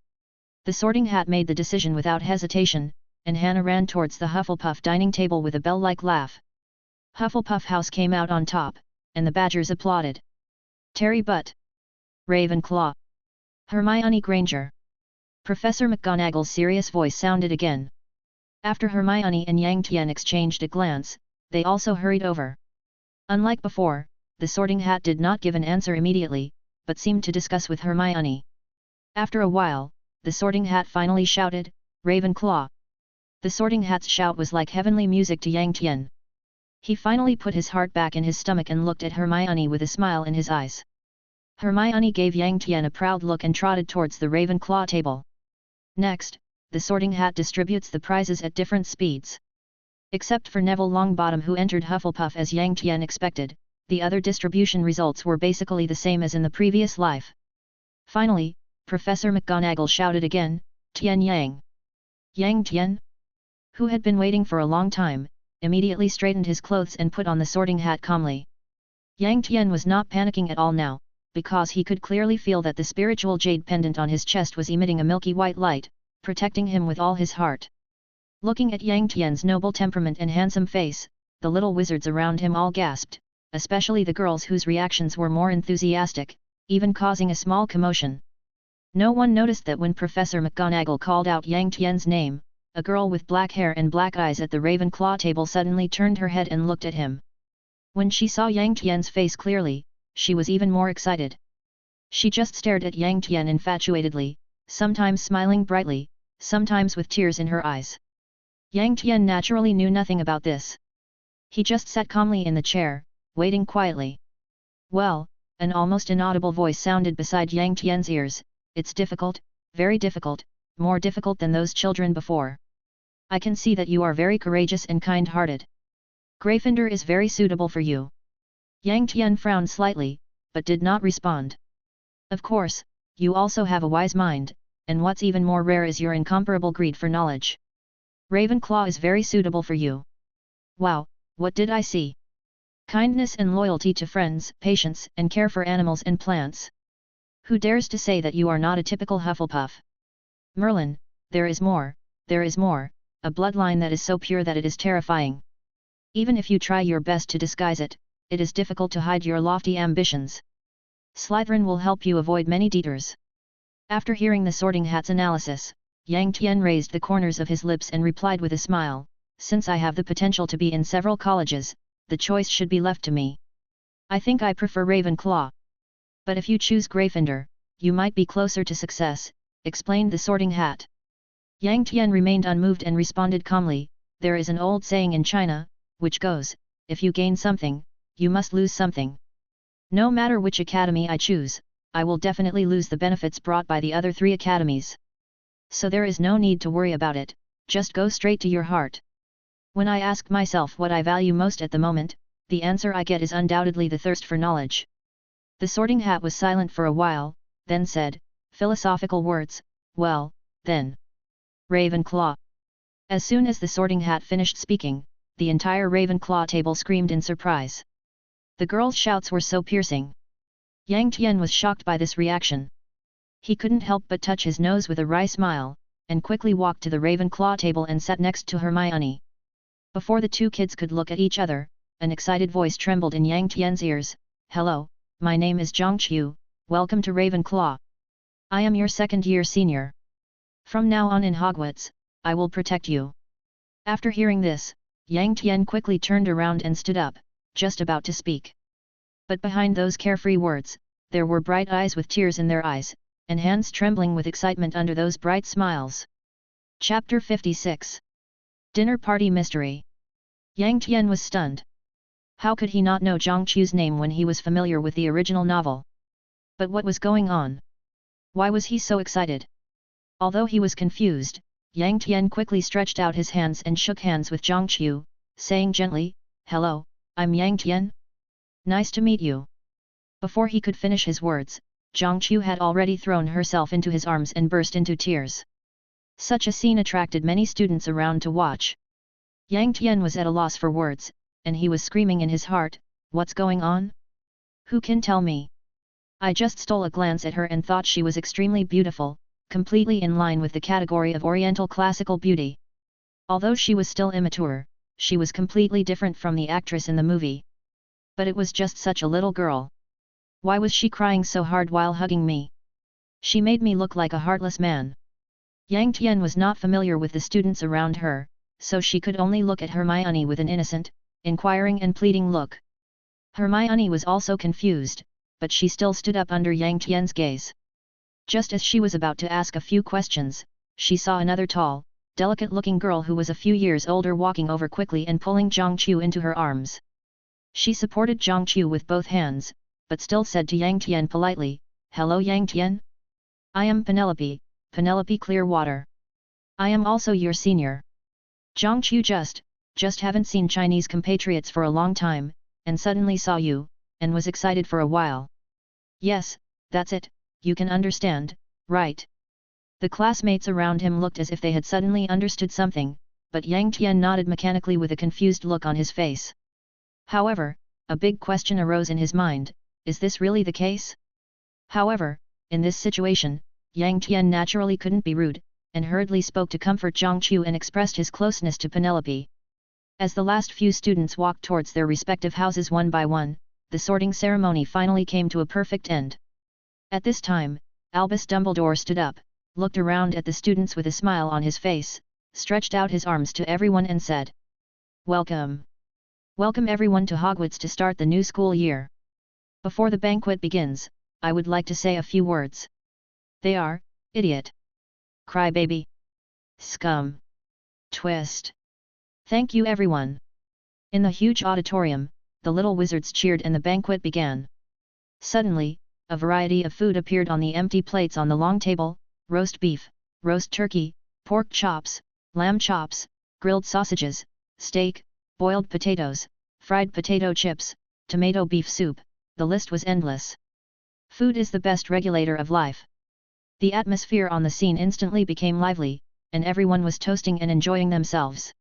Speaker 1: The Sorting Hat made the decision without hesitation, and Hannah ran towards the Hufflepuff dining table with a bell-like laugh. Hufflepuff House came out on top, and the Badgers applauded. Terry Butt. Ravenclaw. Hermione Granger. Professor McGonagall's serious voice sounded again. After Hermione and Yang Tian exchanged a glance, they also hurried over. Unlike before, the Sorting Hat did not give an answer immediately, but seemed to discuss with Hermione. After a while, the Sorting Hat finally shouted, "Ravenclaw." The Sorting Hat's shout was like heavenly music to Yang Tian. He finally put his heart back in his stomach and looked at Hermione with a smile in his eyes. Hermione gave Yang Tian a proud look and trotted towards the Ravenclaw table. Next, the Sorting Hat distributes the prizes at different speeds. Except for Neville Longbottom who entered Hufflepuff as Yang Tian expected, the other distribution results were basically the same as in the previous life. Finally, Professor McGonagall shouted again, "Tian Yang." Yang Tian, who had been waiting for a long time, immediately straightened his clothes and put on the Sorting Hat calmly. Yang Tian was not panicking at all now, because he could clearly feel that the spiritual jade pendant on his chest was emitting a milky white light, protecting him with all his heart. Looking at Yang Tian's noble temperament and handsome face, the little wizards around him all gasped, especially the girls whose reactions were more enthusiastic, even causing a small commotion. No one noticed that when Professor McGonagall called out Yang Tian's name, a girl with black hair and black eyes at the Ravenclaw table suddenly turned her head and looked at him. When she saw Yang Tian's face clearly, she was even more excited. She just stared at Yang Tian infatuatedly, sometimes smiling brightly, sometimes with tears in her eyes. Yang Tian naturally knew nothing about this. He just sat calmly in the chair, waiting quietly. "Well," an almost inaudible voice sounded beside Yang Tian's ears, "it's difficult, very difficult, more difficult than those children before. I can see that you are very courageous and kind-hearted. Gryffindor is very suitable for you." Yang Tian frowned slightly, but did not respond. "Of course, you also have a wise mind, and what's even more rare is your incomparable greed for knowledge. Ravenclaw is very suitable for you. Wow, what did I see? Kindness and loyalty to friends, patience and care for animals and plants. Who dares to say that you are not a typical Hufflepuff? Merlin, there is more, a bloodline that is so pure that it is terrifying. Even if you try your best to disguise it, it is difficult to hide your lofty ambitions. Slytherin will help you avoid many detours. After hearing the Sorting Hat's analysis, Yang Tian raised the corners of his lips and replied with a smile, since I have the potential to be in several colleges, the choice should be left to me. I think I prefer Ravenclaw. But if you choose Gryffindor, you might be closer to success, explained the Sorting Hat. Yang Tian remained unmoved and responded calmly, there is an old saying in China, which goes, if you gain something, you must lose something. No matter which academy I choose, I will definitely lose the benefits brought by the other 3 academies. So there is no need to worry about it, just go straight to your heart. When I ask myself what I value most at the moment, the answer I get is undoubtedly the thirst for knowledge. The Sorting Hat was silent for a while, then said, philosophical words, well, then. Ravenclaw. As soon as the Sorting Hat finished speaking, the entire Ravenclaw table screamed in surprise. The girls' shouts were so piercing. Yang Tian was shocked by this reaction. He couldn't help but touch his nose with a wry smile, and quickly walked to the Ravenclaw table and sat next to Hermione. Before the 2 kids could look at each other, an excited voice trembled in Yang Tian's ears, hello, my name is Zhang Qiu, welcome to Ravenclaw. I am your second-year senior. From now on in Hogwarts, I will protect you. After hearing this, Yang Tian quickly turned around and stood up, just about to speak. But behind those carefree words, there were bright eyes with tears in their eyes, and hands trembling with excitement under those bright smiles. Chapter 56. Dinner Party Mystery. Yang Tian was stunned. How could he not know Zhang Qiu's name when he was familiar with the original novel? But what was going on? Why was he so excited? Although he was confused, Yang Tian quickly stretched out his hands and shook hands with Zhang Qiu, saying gently, hello, I'm Yang Tian. Nice to meet you. Before he could finish his words, Zhang Qiu had already thrown herself into his arms and burst into tears. Such a scene attracted many students around to watch. Yang Tian was at a loss for words, and he was screaming in his heart, what's going on? Who can tell me? I just stole a glance at her and thought she was extremely beautiful, completely in line with the category of Oriental classical beauty. Although she was still immature, she was completely different from the actress in the movie. But it was just such a little girl. Why was she crying so hard while hugging me? She made me look like a heartless man. Yang Tian was not familiar with the students around her, so she could only look at Hermione with an innocent, inquiring and pleading look. Hermione was also confused, but she still stood up under Yang Tian's gaze. Just as she was about to ask a few questions, she saw another tall, delicate-looking girl who was a few years older walking over quickly and pulling Zhang Qiu into her arms. She supported Zhang Qiu with both hands, but still said to Yang Tian politely, hello Yang Tian? I am Penelope Clearwater. I am also your senior. Zhang Qiu just haven't seen Chinese compatriots for a long time, and suddenly saw you, and was excited for a while. Yes, that's it, you can understand, right? The classmates around him looked as if they had suddenly understood something, but Yang Tian nodded mechanically with a confused look on his face. However, a big question arose in his mind, is this really the case? However, in this situation, Yang Tian naturally couldn't be rude, and hurriedly spoke to comfort Zhang Qiu and expressed his closeness to Penelope. As the last few students walked towards their respective houses one by one, the sorting ceremony finally came to a perfect end. At this time, Albus Dumbledore stood up, looked around at the students with a smile on his face, stretched out his arms to everyone and said, welcome! Welcome everyone to Hogwarts to start the new school year. Before the banquet begins, I would like to say a few words. They are, idiot. Crybaby. Scum. Twist. Thank you everyone. In the huge auditorium, the little wizards cheered and the banquet began. Suddenly, a variety of food appeared on the empty plates on the long table, roast beef, roast turkey, pork chops, lamb chops, grilled sausages, steak, boiled potatoes, fried potato chips, tomato beef soup, the list was endless. Food is the best regulator of life. The atmosphere on the scene instantly became lively, and everyone was toasting and enjoying themselves.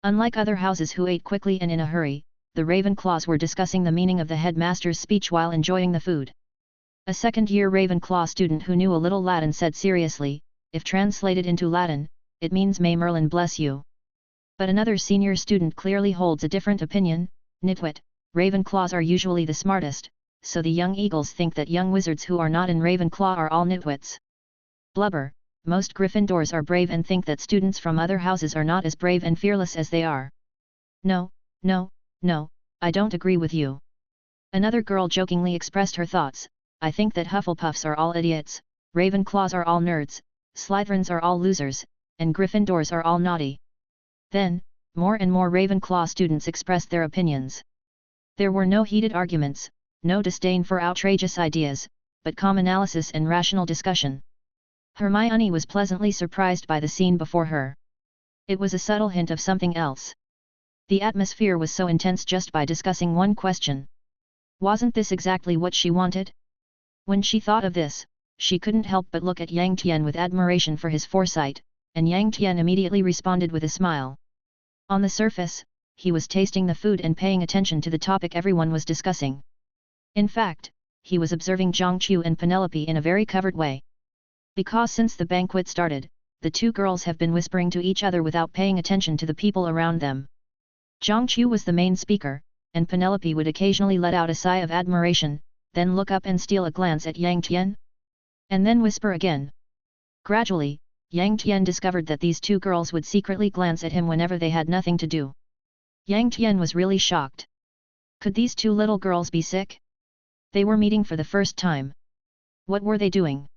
Speaker 1: Unlike other houses who ate quickly and in a hurry, the Ravenclaws were discussing the meaning of the headmaster's speech while enjoying the food. A second-year Ravenclaw student who knew a little Latin said seriously, "If translated into Latin, it means may Merlin bless you." But another senior student clearly holds a different opinion, "Nitwit, Ravenclaws are usually the smartest, so the young eagles think that young wizards who are not in Ravenclaw are all nitwits." Blubber, most Gryffindors are brave and think that students from other houses are not as brave and fearless as they are. "No, no, no, I don't agree with you." Another girl jokingly expressed her thoughts, "I think that Hufflepuffs are all idiots, Ravenclaws are all nerds, Slytherins are all losers, and Gryffindors are all naughty." Then, more and more Ravenclaw students expressed their opinions. There were no heated arguments, no disdain for outrageous ideas, but calm analysis and rational discussion. Hermione was pleasantly surprised by the scene before her. It was a subtle hint of something else. The atmosphere was so intense just by discussing one question. Wasn't this exactly what she wanted? When she thought of this, she couldn't help but look at Yang Tian with admiration for his foresight, and Yang Tian immediately responded with a smile. On the surface, he was tasting the food and paying attention to the topic everyone was discussing. In fact, he was observing Zhang Qiu and Penelope in a very covert way. Because since the banquet started, the two girls have been whispering to each other without paying attention to the people around them. Zhang Qiu was the main speaker, and Penelope would occasionally let out a sigh of admiration, then look up and steal a glance at Yang Tian, and then whisper again. Gradually, Yang Tian discovered that these two girls would secretly glance at him whenever they had nothing to do. Yang Tian was really shocked. Could these two little girls be sick? They were meeting for the first time. What were they doing?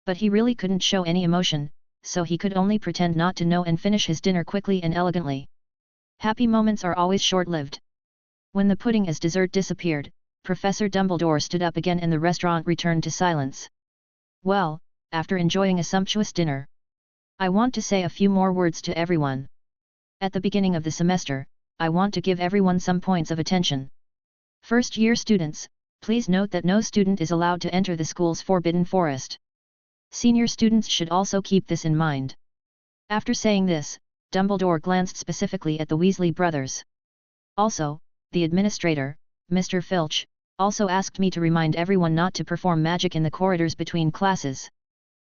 Speaker 1: But he really couldn't show any emotion, so he could only pretend not to know and finish his dinner quickly and elegantly. Happy moments are always short-lived. When the pudding as dessert disappeared, Professor Dumbledore stood up again and the restaurant returned to silence. "Well, after enjoying a sumptuous dinner, I want to say a few more words to everyone. At the beginning of the semester, I want to give everyone some points of attention. First-year students, please note that no student is allowed to enter the school's Forbidden Forest. Senior students should also keep this in mind." After saying this, Dumbledore glanced specifically at the Weasley brothers. "Also, the administrator, Mr. Filch, also asked me to remind everyone not to perform magic in the corridors between classes.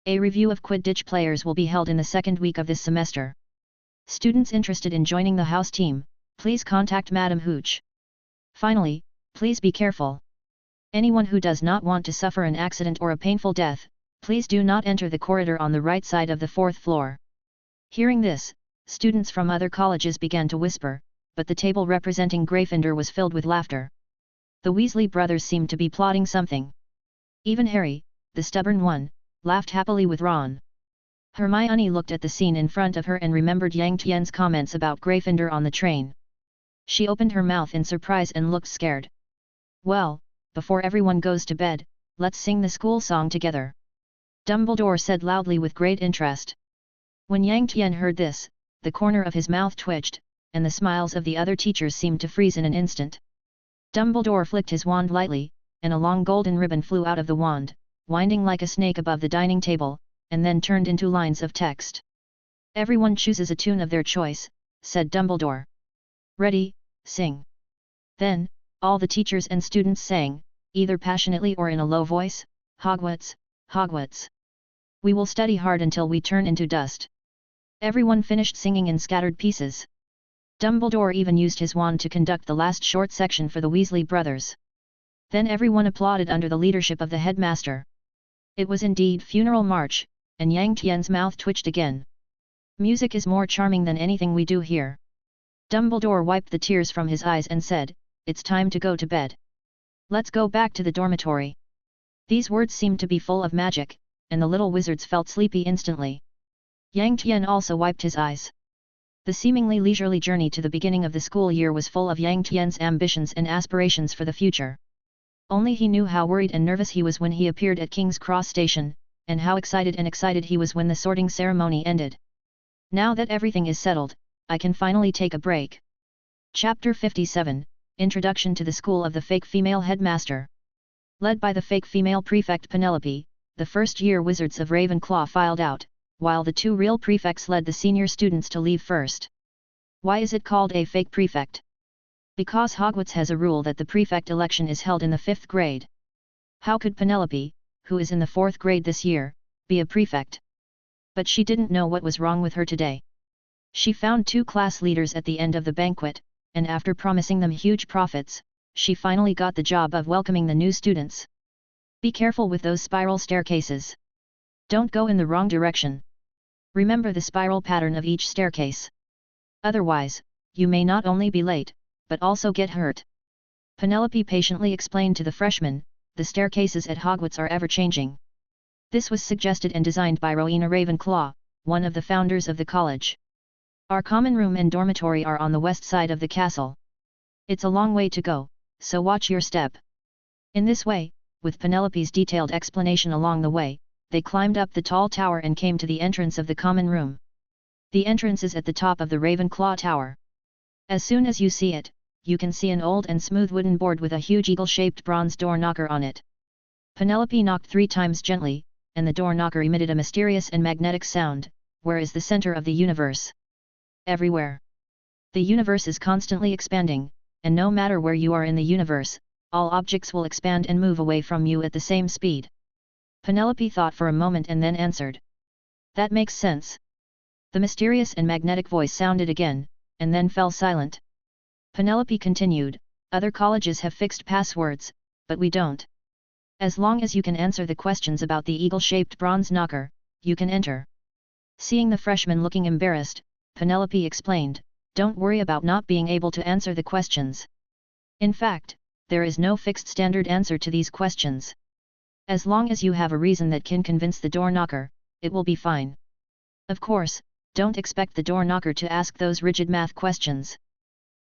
Speaker 1: A review of Quidditch players will be held in the second week of this semester. Students interested in joining the house team, please contact Madam Hooch. Finally, please be careful. Anyone who does not want to suffer an accident or a painful death, please do not enter the corridor on the right side of the fourth floor." Hearing this, students from other colleges began to whisper, but the table representing Gryffindor was filled with laughter. The Weasley brothers seemed to be plotting something. Even Harry, the stubborn one, laughed happily with Ron. Hermione looked at the scene in front of her and remembered Yang Tian's comments about Gryffindor on the train. She opened her mouth in surprise and looked scared. "Well, before everyone goes to bed, let's sing the school song together," Dumbledore said loudly with great interest. When Yang Tian heard this, the corner of his mouth twitched, and the smiles of the other teachers seemed to freeze in an instant. Dumbledore flicked his wand lightly, and a long golden ribbon flew out of the wand, winding like a snake above the dining table, and then turned into lines of text. "Everyone chooses a tune of their choice," said Dumbledore. "Ready, sing." Then, all the teachers and students sang, either passionately or in a low voice, "Hogwarts, Hogwarts. We will study hard until we turn into dust." Everyone finished singing in scattered pieces. Dumbledore even used his wand to conduct the last short section for the Weasley brothers. Then everyone applauded under the leadership of the headmaster. It was indeed funeral march, and Yang Tian's mouth twitched again. "Music is more charming than anything we do here." Dumbledore wiped the tears from his eyes and said, "It's time to go to bed. Let's go back to the dormitory." These words seemed to be full of magic, and the little wizards felt sleepy instantly. Yang Tian also wiped his eyes. The seemingly leisurely journey to the beginning of the school year was full of Yang Tian's ambitions and aspirations for the future. Only he knew how worried and nervous he was when he appeared at King's Cross Station, and how excited he was when the sorting ceremony ended. "Now that everything is settled, I can finally take a break." Chapter 57, Introduction to the School of the Fake Female Headmaster. Led by the fake female prefect Penelope, the first-year wizards of Ravenclaw filed out, while the two real prefects led the senior students to leave first. Why is it called a fake prefect? Because Hogwarts has a rule that the prefect election is held in the 5th grade. How could Penelope, who is in the 4th grade this year, be a prefect? But she didn't know what was wrong with her today. She found two class leaders at the end of the banquet, and after promising them huge profits, she finally got the job of welcoming the new students. Be careful with those spiral staircases. Don't go in the wrong direction. Remember the spiral pattern of each staircase. Otherwise, you may not only be late, but also get hurt. Penelope patiently explained to the freshmen, the staircases at Hogwarts are ever-changing. This was suggested and designed by Rowena Ravenclaw, one of the founders of the college. Our common room and dormitory are on the west side of the castle. It's a long way to go, so watch your step. In this way, with Penelope's detailed explanation along the way, they climbed up the tall tower and came to the entrance of the common room. The entrance is at the top of the Ravenclaw Tower. As soon as you see it, you can see an old and smooth wooden board with a huge eagle-shaped bronze door knocker on it. Penelope knocked 3 times gently, and the door knocker emitted a mysterious and magnetic sound. Where is the center of the universe? Everywhere. The universe is constantly expanding, and no matter where you are in the universe, all objects will expand and move away from you at the same speed. Penelope thought for a moment and then answered. That makes sense. The mysterious and magnetic voice sounded again, and then fell silent. Penelope continued, other colleges have fixed passwords, but we don't. As long as you can answer the questions about the eagle-shaped bronze knocker, you can enter. Seeing the freshman looking embarrassed, Penelope explained, don't worry about not being able to answer the questions. In fact, there is no fixed standard answer to these questions. As long as you have a reason that can convince the door knocker, it will be fine. Of course, don't expect the door knocker to ask those rigid math questions.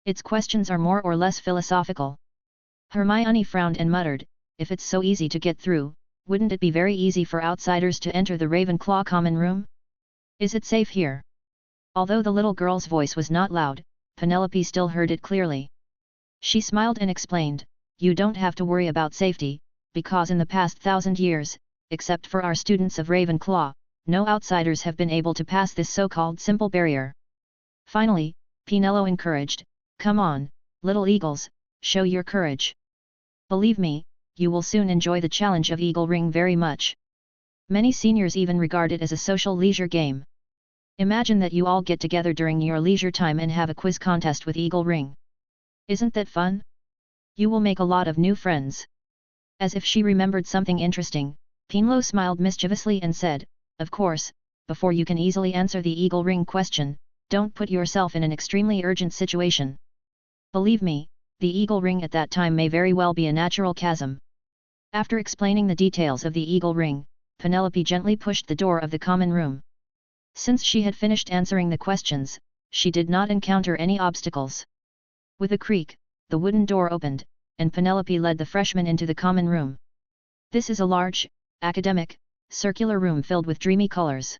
Speaker 1: Its questions are more or less philosophical. Hermione frowned and muttered, if it's so easy to get through, wouldn't it be very easy for outsiders to enter the Ravenclaw common room? Is it safe here? Although the little girl's voice was not loud, Penelope still heard it clearly. She smiled and explained, you don't have to worry about safety, because in the past 1,000 years, except for our students of Ravenclaw, no outsiders have been able to pass this so-called simple barrier. Finally, Penelope encouraged, come on, little eagles, show your courage. Believe me, you will soon enjoy the challenge of Eagle Ring very much. Many seniors even regard it as a social leisure game. Imagine that you all get together during your leisure time and have a quiz contest with Eagle Ring. Isn't that fun? You will make a lot of new friends. As if she remembered something interesting, Penelope smiled mischievously and said, of course, before you can easily answer the Eagle Ring question, don't put yourself in an extremely urgent situation. Believe me, the Eagle Ring at that time may very well be a natural chasm. After explaining the details of the Eagle Ring, Penelope gently pushed the door of the common room. Since she had finished answering the questions, she did not encounter any obstacles. With a creak, the wooden door opened, and Penelope led the freshmen into the common room. This is a large, academic, circular room filled with dreamy colors.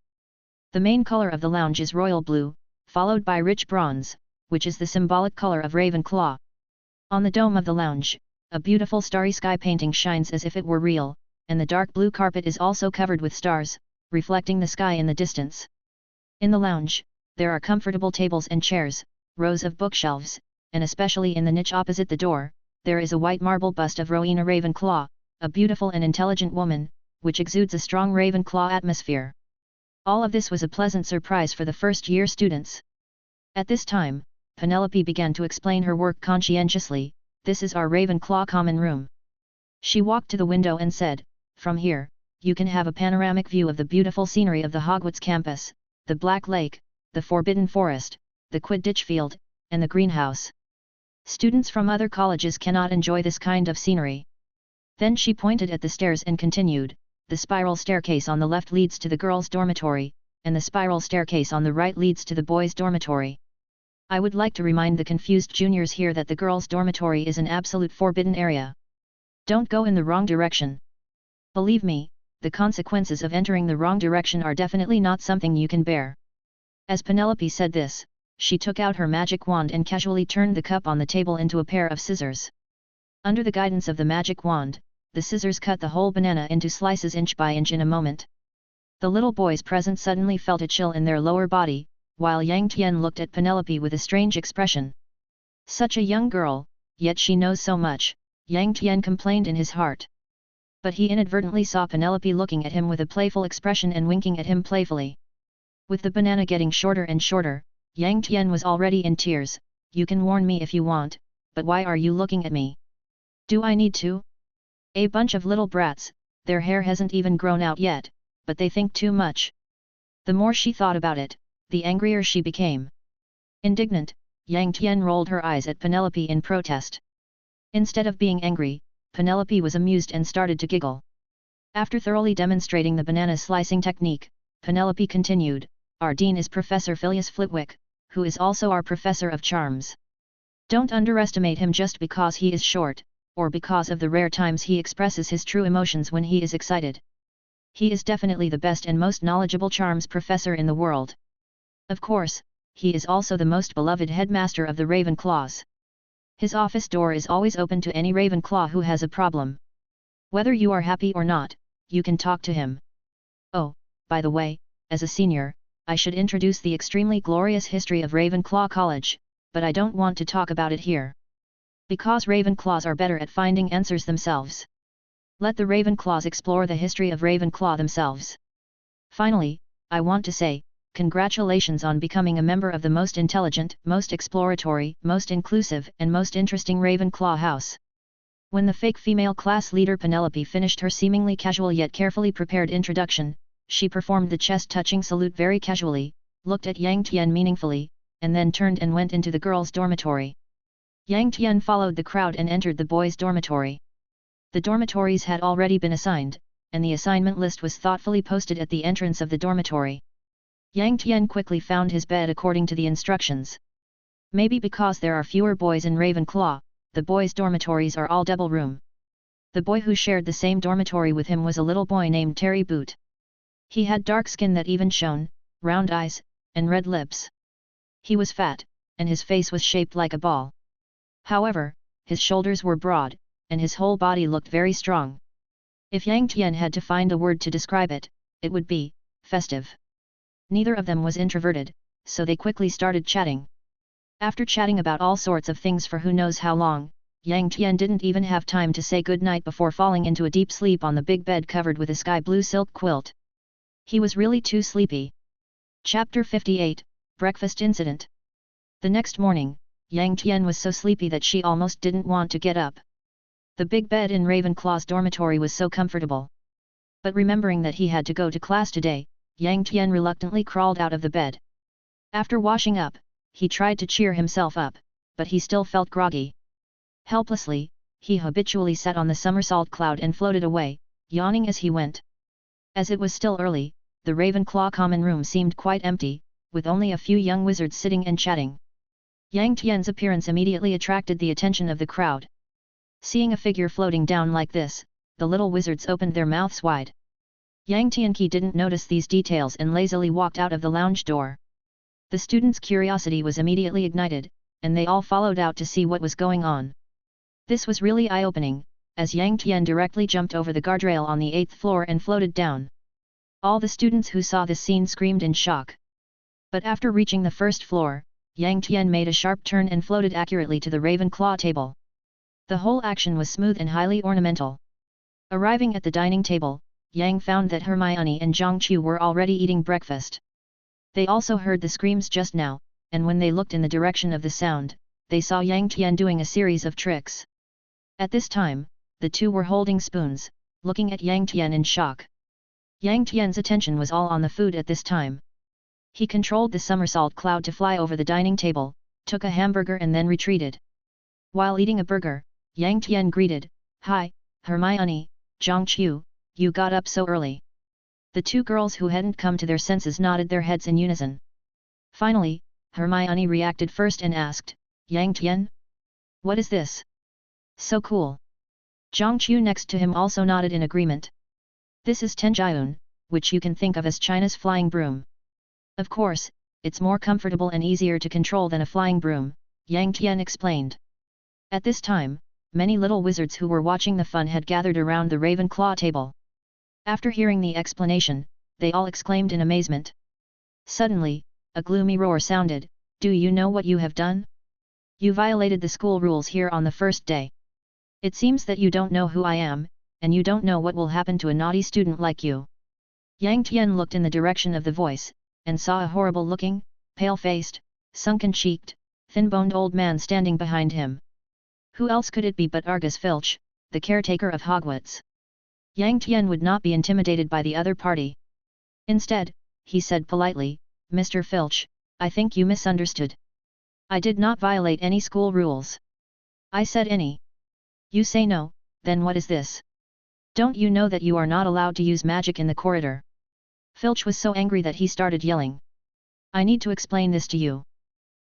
Speaker 1: The main color of the lounge is royal blue, followed by rich bronze, which is the symbolic color of Ravenclaw. On the dome of the lounge, a beautiful starry sky painting shines as if it were real, and the dark blue carpet is also covered with stars, reflecting the sky in the distance. In the lounge, there are comfortable tables and chairs, rows of bookshelves, and especially in the niche opposite the door, there is a white marble bust of Rowena Ravenclaw, a beautiful and intelligent woman, which exudes a strong Ravenclaw atmosphere. All of this was a pleasant surprise for the first-year students. At this time, Penelope began to explain her work conscientiously, this is our Ravenclaw common room. She walked to the window and said, from here, you can have a panoramic view of the beautiful scenery of the Hogwarts campus, the Black Lake, the Forbidden Forest, the Quidditch field, and the greenhouse. Students from other colleges cannot enjoy this kind of scenery. Then she pointed at the stairs and continued, the spiral staircase on the left leads to the girls' dormitory, and the spiral staircase on the right leads to the boys' dormitory. I would like to remind the confused juniors here that the girls' dormitory is an absolute forbidden area. Don't go in the wrong direction. Believe me, the consequences of entering the wrong direction are definitely not something you can bear. As Penelope said this, she took out her magic wand and casually turned the cup on the table into a pair of scissors. Under the guidance of the magic wand, the scissors cut the whole banana into slices inch by inch in a moment. The little boys present suddenly felt a chill in their lower body, while Yang Tian looked at Penelope with a strange expression. Such a young girl, yet she knows so much, Yang Tian complained in his heart. But he inadvertently saw Penelope looking at him with a playful expression and winking at him playfully. With the banana getting shorter and shorter, Yang Tian was already in tears. You can warn me if you want, but why are you looking at me? Do I need to? A bunch of little brats, their hair hasn't even grown out yet, but they think too much. The more she thought about it, the angrier she became. Indignant, Yang Tian rolled her eyes at Penelope in protest. Instead of being angry, Penelope was amused and started to giggle. After thoroughly demonstrating the banana slicing technique, Penelope continued, "Our dean is Professor Phileas Flitwick, who is also our professor of charms. Don't underestimate him just because he is short, or because of the rare times he expresses his true emotions when he is excited. He is definitely the best and most knowledgeable charms professor in the world. Of course, he is also the most beloved headmaster of the Ravenclaws. His office door is always open to any Ravenclaw who has a problem. Whether you are happy or not, you can talk to him. Oh, by the way, as a senior, I should introduce the extremely glorious history of Ravenclaw College, but I don't want to talk about it here. Because Ravenclaws are better at finding answers themselves. Let the Ravenclaws explore the history of Ravenclaw themselves. Finally, I want to say, congratulations on becoming a member of the most intelligent, most exploratory, most inclusive and most interesting Ravenclaw house." When the fake female class leader Penelope finished her seemingly casual yet carefully prepared introduction, she performed the chest-touching salute very casually, looked at Yang Tian meaningfully, and then turned and went into the girls' dormitory. Yang Tian followed the crowd and entered the boys' dormitory. The dormitories had already been assigned, and the assignment list was thoughtfully posted at the entrance of the dormitory. Yang Tian quickly found his bed according to the instructions. Maybe because there are fewer boys in Ravenclaw, the boys' dormitories are all double room. The boy who shared the same dormitory with him was a little boy named Terry Boot. He had dark skin that even shone, round eyes, and red lips. He was fat, and his face was shaped like a ball. However, his shoulders were broad, and his whole body looked very strong. If Yang Tian had to find a word to describe it, it would be festive. Neither of them was introverted, so they quickly started chatting. After chatting about all sorts of things for who knows how long, Yang Tian didn't even have time to say good night before falling into a deep sleep on the big bed covered with a sky blue silk quilt. He was really too sleepy. Chapter 58, Breakfast Incident. The next morning, Yang Tian was so sleepy that she almost didn't want to get up. The big bed in Ravenclaw's dormitory was so comfortable. But remembering that he had to go to class today, Yang Tian reluctantly crawled out of the bed. After washing up, he tried to cheer himself up, but he still felt groggy. Helplessly, he habitually sat on the somersault cloud and floated away, yawning as he went. As it was still early, the Ravenclaw common room seemed quite empty, with only a few young wizards sitting and chatting. Yang Tian's appearance immediately attracted the attention of the crowd. Seeing a figure floating down like this, the little wizards opened their mouths wide. Yang Tianqi didn't notice these details and lazily walked out of the lounge door. The students' curiosity was immediately ignited, and they all followed out to see what was going on. This was really eye-opening, as Yang Tian directly jumped over the guardrail on the 8th floor and floated down. All the students who saw this scene screamed in shock. But after reaching the first floor, Yang Tian made a sharp turn and floated accurately to the Ravenclaw table. The whole action was smooth and highly ornamental. Arriving at the dining table, Yang found that Hermione and Zhang Qiu were already eating breakfast. They also heard the screams just now, and when they looked in the direction of the sound, they saw Yang Tian doing a series of tricks. At this time, the two were holding spoons, looking at Yang Tian in shock. Yang Tian's attention was all on the food at this time. He controlled the somersault cloud to fly over the dining table, took a hamburger and then retreated. While eating a burger, Yang Tian greeted, "Hi, Hermione, Zhang Qiu, you got up so early." The two girls who hadn't come to their senses nodded their heads in unison. Finally, Hermione reacted first and asked, "Yang Tian? What is this? So cool." Zhang Qiu next to him also nodded in agreement. "This is Tenjiun, which you can think of as China's flying broom. Of course, it's more comfortable and easier to control than a flying broom," Yang Tian explained. At this time, many little wizards who were watching the fun had gathered around the Ravenclaw table. After hearing the explanation, they all exclaimed in amazement. Suddenly, a gloomy roar sounded, "Do you know what you have done? You violated the school rules here on the first day. It seems that you don't know who I am, and you don't know what will happen to a naughty student like you." Yang Tian looked in the direction of the voice, and saw a horrible-looking, pale-faced, sunken-cheeked, thin-boned old man standing behind him. Who else could it be but Argus Filch, the caretaker of Hogwarts? Yang Tian would not be intimidated by the other party. Instead, he said politely, "Mr. Filch, I think you misunderstood. I did not violate any school rules. I said any. You say no, then what is this? Don't you know that you are not allowed to use magic in the corridor?" Filch was so angry that he started yelling. "I need to explain this to you.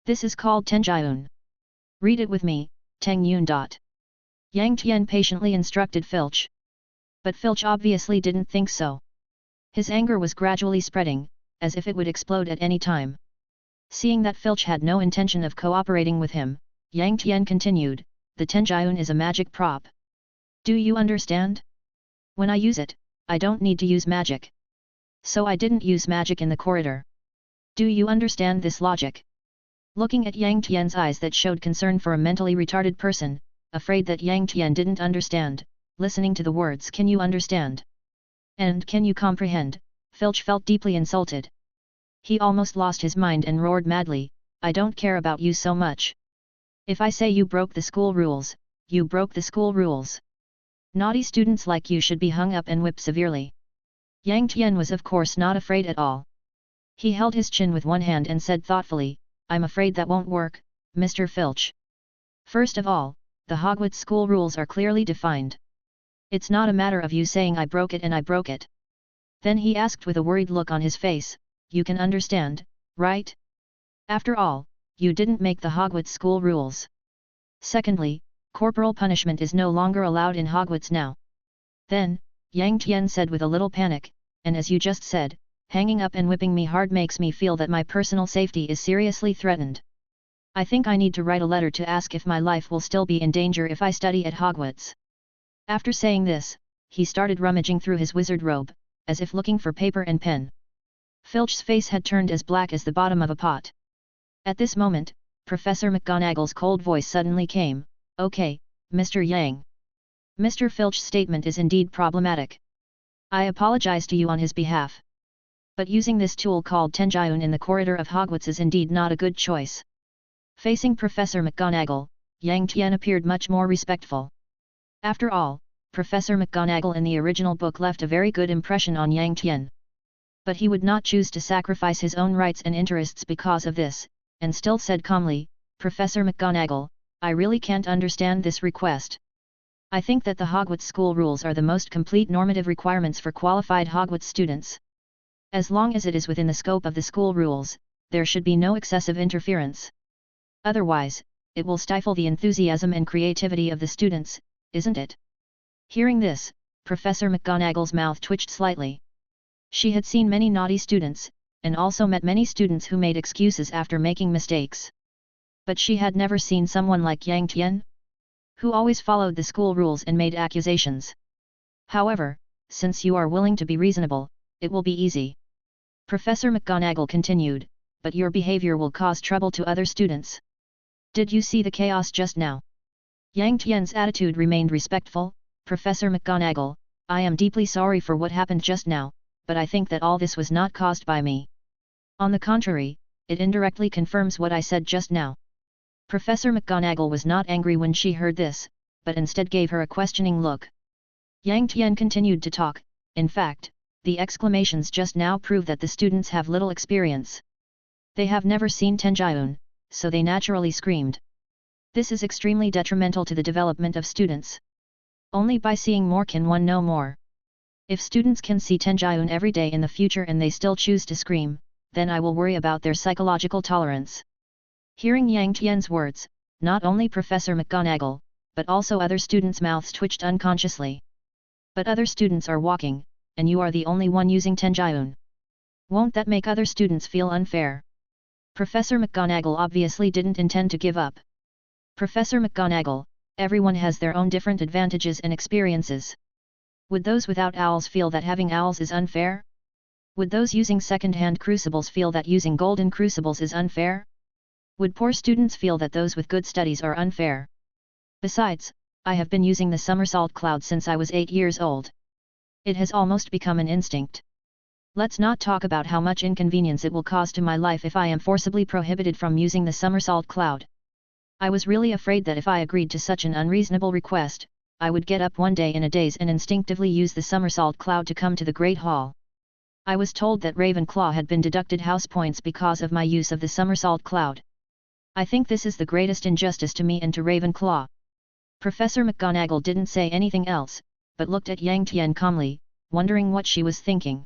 Speaker 1: This is called Tenjiun. Read it with me, Teng Yun. Yang Tian patiently instructed Filch. But Filch obviously didn't think so. His anger was gradually spreading, as if it would explode at any time. Seeing that Filch had no intention of cooperating with him, Yang Tian continued, "The Tenjiun is a magic prop. Do you understand? When I use it, I don't need to use magic. So I didn't use magic in the corridor. Do you understand this logic?" Looking at Yang Tian's eyes that showed concern for a mentally retarded person, afraid that Yang Tian didn't understand, listening to the words "Can you understand? And can you comprehend?" Filch felt deeply insulted. He almost lost his mind and roared madly, "I don't care about you so much. If I say you broke the school rules, you broke the school rules. Naughty students like you should be hung up and whipped severely." Yang Tian was of course not afraid at all. He held his chin with one hand and said thoughtfully, "I'm afraid that won't work, Mr. Filch. First of all, the Hogwarts school rules are clearly defined. It's not a matter of you saying I broke it and I broke it." Then he asked with a worried look on his face, "You can understand, right? After all, you didn't make the Hogwarts school rules. Secondly, corporal punishment is no longer allowed in Hogwarts now." Then, Yang Tian said with a little panic, "And as you just said, hanging up and whipping me hard makes me feel that my personal safety is seriously threatened. I think I need to write a letter to ask if my life will still be in danger if I study at Hogwarts." After saying this, he started rummaging through his wizard robe, as if looking for paper and pen. Filch's face had turned as black as the bottom of a pot. At this moment, Professor McGonagall's cold voice suddenly came, "Okay, Mr. Yang. Mr. Filch's statement is indeed problematic. I apologize to you on his behalf. But using this tool called Tenjiun in the corridor of Hogwarts is indeed not a good choice." Facing Professor McGonagall, Yang Tian appeared much more respectful. After all, Professor McGonagall in the original book left a very good impression on Yang Tian. But he would not choose to sacrifice his own rights and interests because of this, and still said calmly, "Professor McGonagall, I really can't understand this request. I think that the Hogwarts school rules are the most complete normative requirements for qualified Hogwarts students. As long as it is within the scope of the school rules, there should be no excessive interference. Otherwise, it will stifle the enthusiasm and creativity of the students, isn't it?" Hearing this, Professor McGonagall's mouth twitched slightly. She had seen many naughty students, and also met many students who made excuses after making mistakes. But she had never seen someone like Yang Tian, who always followed the school rules and made accusations. "However, since you are willing to be reasonable, it will be easy," Professor McGonagall continued, "but your behavior will cause trouble to other students. Did you see the chaos just now?" Yang Tian's attitude remained respectful. "Professor McGonagall, I am deeply sorry for what happened just now, but I think that all this was not caused by me. On the contrary, it indirectly confirms what I said just now." Professor McGonagall was not angry when she heard this, but instead gave her a questioning look. Yang Tian continued to talk. "In fact, the exclamations just now prove that the students have little experience. They have never seen Tenjiun, so they naturally screamed. This is extremely detrimental to the development of students. Only by seeing more can one know more. If students can see Tenjiun every day in the future and they still choose to scream, then I will worry about their psychological tolerance." Hearing Yang Tian's words, not only Professor McGonagall, but also other students' mouths twitched unconsciously. "But other students are walking, and you are the only one using Tenjiun. Won't that make other students feel unfair?" Professor McGonagall obviously didn't intend to give up. "Professor McGonagall, Everyone has their own different advantages and experiences. Would those without owls feel that having owls is unfair? Would those using second-hand crucibles feel that using golden crucibles is unfair? Would poor students feel that those with good studies are unfair? Besides, I have been using the somersault cloud since I was 8 years old. It has almost become an instinct. Let's not talk about how much inconvenience it will cause to my life if I am forcibly prohibited from using the somersault cloud. I was really afraid that if I agreed to such an unreasonable request, I would get up one day in a daze and instinctively use the somersault cloud to come to the Great Hall. I was told that Ravenclaw had been deducted house points because of my use of the somersault cloud. I think this is the greatest injustice to me and to Ravenclaw. Professor McGonagall didn't say anything else, but looked at Yang Tian calmly, wondering what she was thinking.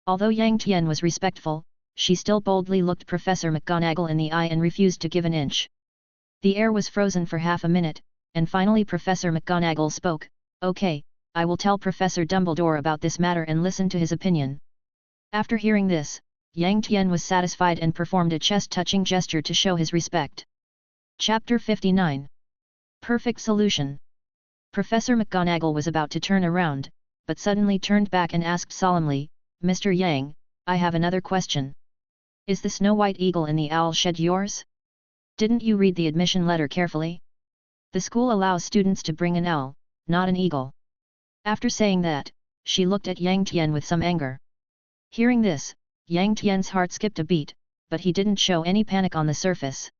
Speaker 1: Although Yang Tian was respectful, she still boldly looked Professor McGonagall in the eye and refused to give an inch. The air was frozen for half a minute, and finally Professor McGonagall spoke, "Okay, I will tell Professor Dumbledore about this matter and listen to his opinion." After hearing this, Yang Tian was satisfied and performed a chest-touching gesture to show his respect. Chapter 59. Perfect Solution. Professor McGonagall was about to turn around, but suddenly turned back and asked solemnly, "Mr. Yang, I have another question. Is the snow-white eagle in the owl shed yours? Didn't you read the admission letter carefully? The school allows students to bring an owl, not an eagle." After saying that, she looked at Yang Tian with some anger. Hearing this, Yang Tian's heart skipped a beat, but he didn't show any panic on the surface.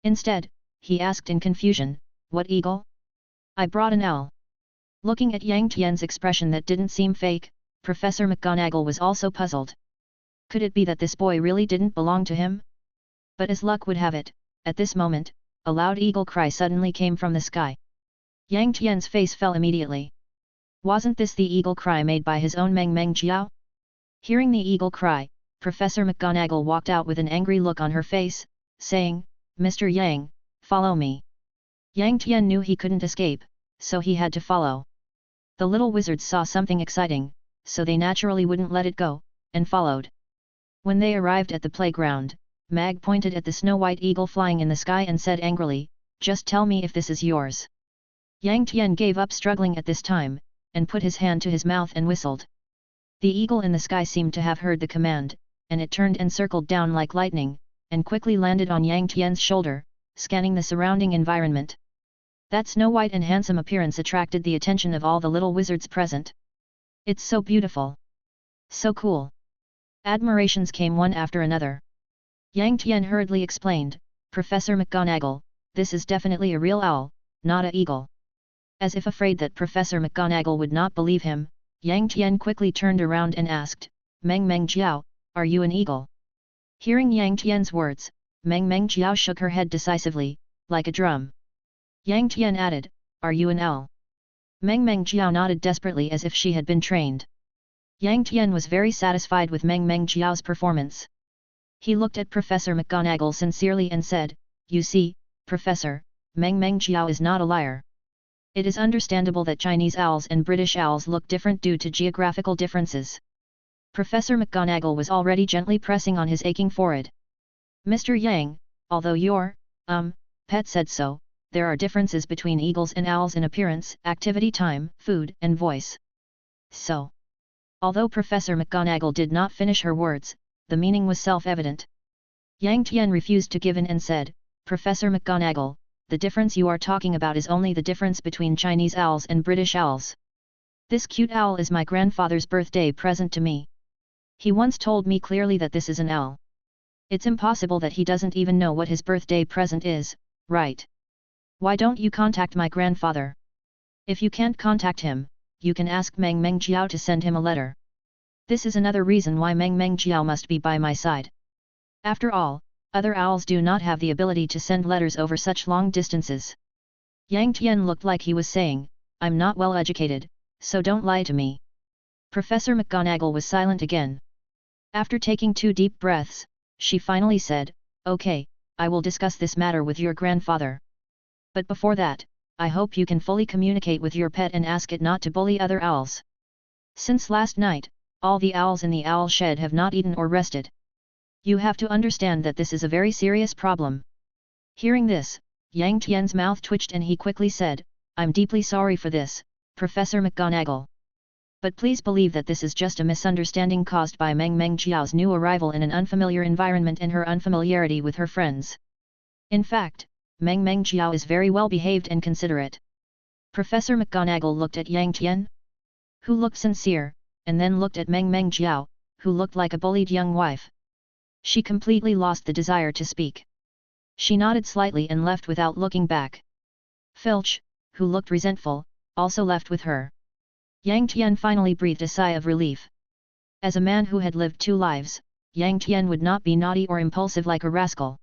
Speaker 1: Instead, he asked in confusion, "What eagle? I brought an owl." Looking at Yang Tian's expression that didn't seem fake, Professor McGonagall was also puzzled. Could it be that this boy really didn't belong to him? But as luck would have it, at this moment, a loud eagle cry suddenly came from the sky. Yang Tian's face fell immediately. Wasn't this the eagle cry made by his own Meng Meng Jiao? Hearing the eagle cry, Professor McGonagall walked out with an angry look on her face, saying, "Mr. Yang, follow me." Yang Tian knew he couldn't escape, so he had to follow. The little wizards saw something exciting, so they naturally wouldn't let it go, and followed. When they arrived at the playground, Mag pointed at the snow-white eagle flying in the sky and said angrily, "Just tell me if this is yours." Yang Tian gave up struggling at this time, and put his hand to his mouth and whistled. The eagle in the sky seemed to have heard the command, and it turned and circled down like lightning, and quickly landed on Yang Tian's shoulder, scanning the surrounding environment. That snow-white and handsome appearance attracted the attention of all the little wizards present. "It's so beautiful! So cool!" Admirations came one after another. Yang Tian hurriedly explained, "Professor McGonagall, this is definitely a real owl, not a eagle." As if afraid that Professor McGonagall would not believe him, Yang Tian quickly turned around and asked, "Meng Meng Jiao, are you an eagle?" Hearing Yang Tian's words, Meng Meng Jiao shook her head decisively, like a drum. Yang Tian added, "Are you an owl?" Meng Meng Jiao nodded desperately as if she had been trained. Yang Tian was very satisfied with Meng Meng Jiao's performance. He looked at Professor McGonagall sincerely and said, "You see, Professor, Meng Meng Jiao is not a liar. It is understandable that Chinese owls and British owls look different due to geographical differences." Professor McGonagall was already gently pressing on his aching forehead. "Mr. Yang, although your, pet said so, there are differences between eagles and owls in appearance, activity time, food, and voice. So." Although Professor McGonagall did not finish her words, the meaning was self-evident. Yang Tian refused to give in and said, "Professor McGonagall, the difference you are talking about is only the difference between Chinese owls and British owls. This cute owl is my grandfather's birthday present to me. He once told me clearly that this is an owl. It's impossible that he doesn't even know what his birthday present is, right? Why don't you contact my grandfather? If you can't contact him, you can ask Meng Meng Jiao to send him a letter. This is another reason why Meng Meng Jiao must be by my side. After all, other owls do not have the ability to send letters over such long distances." Yang Tian looked like he was saying, "I'm not well educated, so don't lie to me." Professor McGonagall was silent again. After taking 2 deep breaths, she finally said, "Okay, I will discuss this matter with your grandfather. But before that, I hope you can fully communicate with your pet and ask it not to bully other owls. Since last night, all the owls in the owl shed have not eaten or rested. You have to understand that this is a very serious problem." Hearing this, Yang Tian's mouth twitched and he quickly said, "I'm deeply sorry for this, Professor McGonagall. But please believe that this is just a misunderstanding caused by Meng Meng Jiao's new arrival in an unfamiliar environment and her unfamiliarity with her friends. In fact, Meng Meng Jiao is very well behaved and considerate." Professor McGonagall looked at Yang Tian, who looked sincere, and then looked at Meng Meng Jiao, who looked like a bullied young wife. She completely lost the desire to speak. She nodded slightly and left without looking back. Filch, who looked resentful, also left with her. Yang Tian finally breathed a sigh of relief. As a man who had lived 2 lives, Yang Tian would not be naughty or impulsive like a rascal.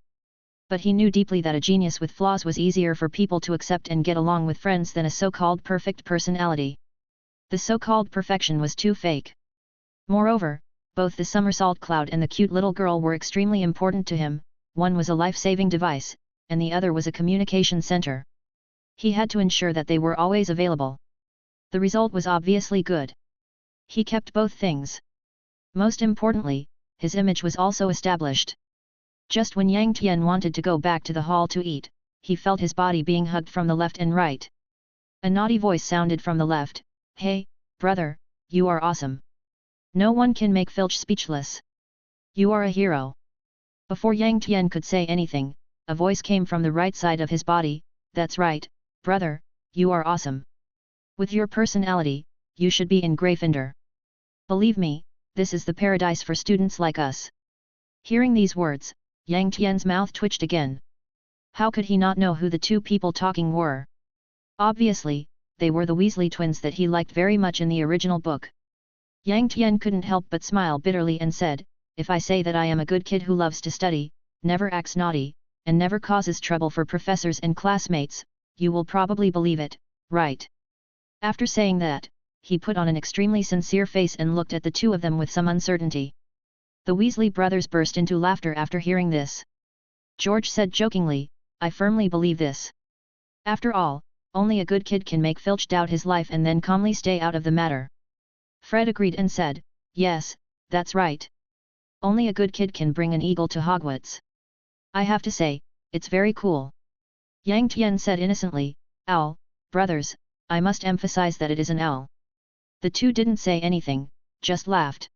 Speaker 1: But he knew deeply that a genius with flaws was easier for people to accept and get along with friends than a so-called perfect personality. The so-called perfection was too fake. Moreover, both the somersault cloud and the cute little girl were extremely important to him. One was a life-saving device, and the other was a communication center. He had to ensure that they were always available. The result was obviously good. He kept both things. Most importantly, his image was also established. Just when Yang Tian wanted to go back to the hall to eat, he felt his body being hugged from the left and right. A naughty voice sounded from the left, "Hey, brother, you are awesome. No one can make Filch speechless. You are a hero." Before Yang Tian could say anything, a voice came from the right side of his body, "That's right, brother, you are awesome. With your personality, you should be in Gryffindor. Believe me, this is the paradise for students like us." Hearing these words, Yang Tian's mouth twitched again. How could he not know who the 2 people talking were? Obviously, they were the Weasley twins that he liked very much in the original book. Yang Tian couldn't help but smile bitterly and said, "If I say that I am a good kid who loves to study, never acts naughty, and never causes trouble for professors and classmates, you will probably believe it, right?" After saying that, he put on an extremely sincere face and looked at the 2 of them with some uncertainty. The Weasley brothers burst into laughter after hearing this. George said jokingly, "I firmly believe this. After all, only a good kid can make Filch doubt his life and then calmly stay out of the matter." Fred agreed and said, "Yes, that's right. Only a good kid can bring an eagle to Hogwarts. I have to say, it's very cool." Yang Tian said innocently, "Owl, brothers, I must emphasize that it is an owl." The 2 didn't say anything, just laughed.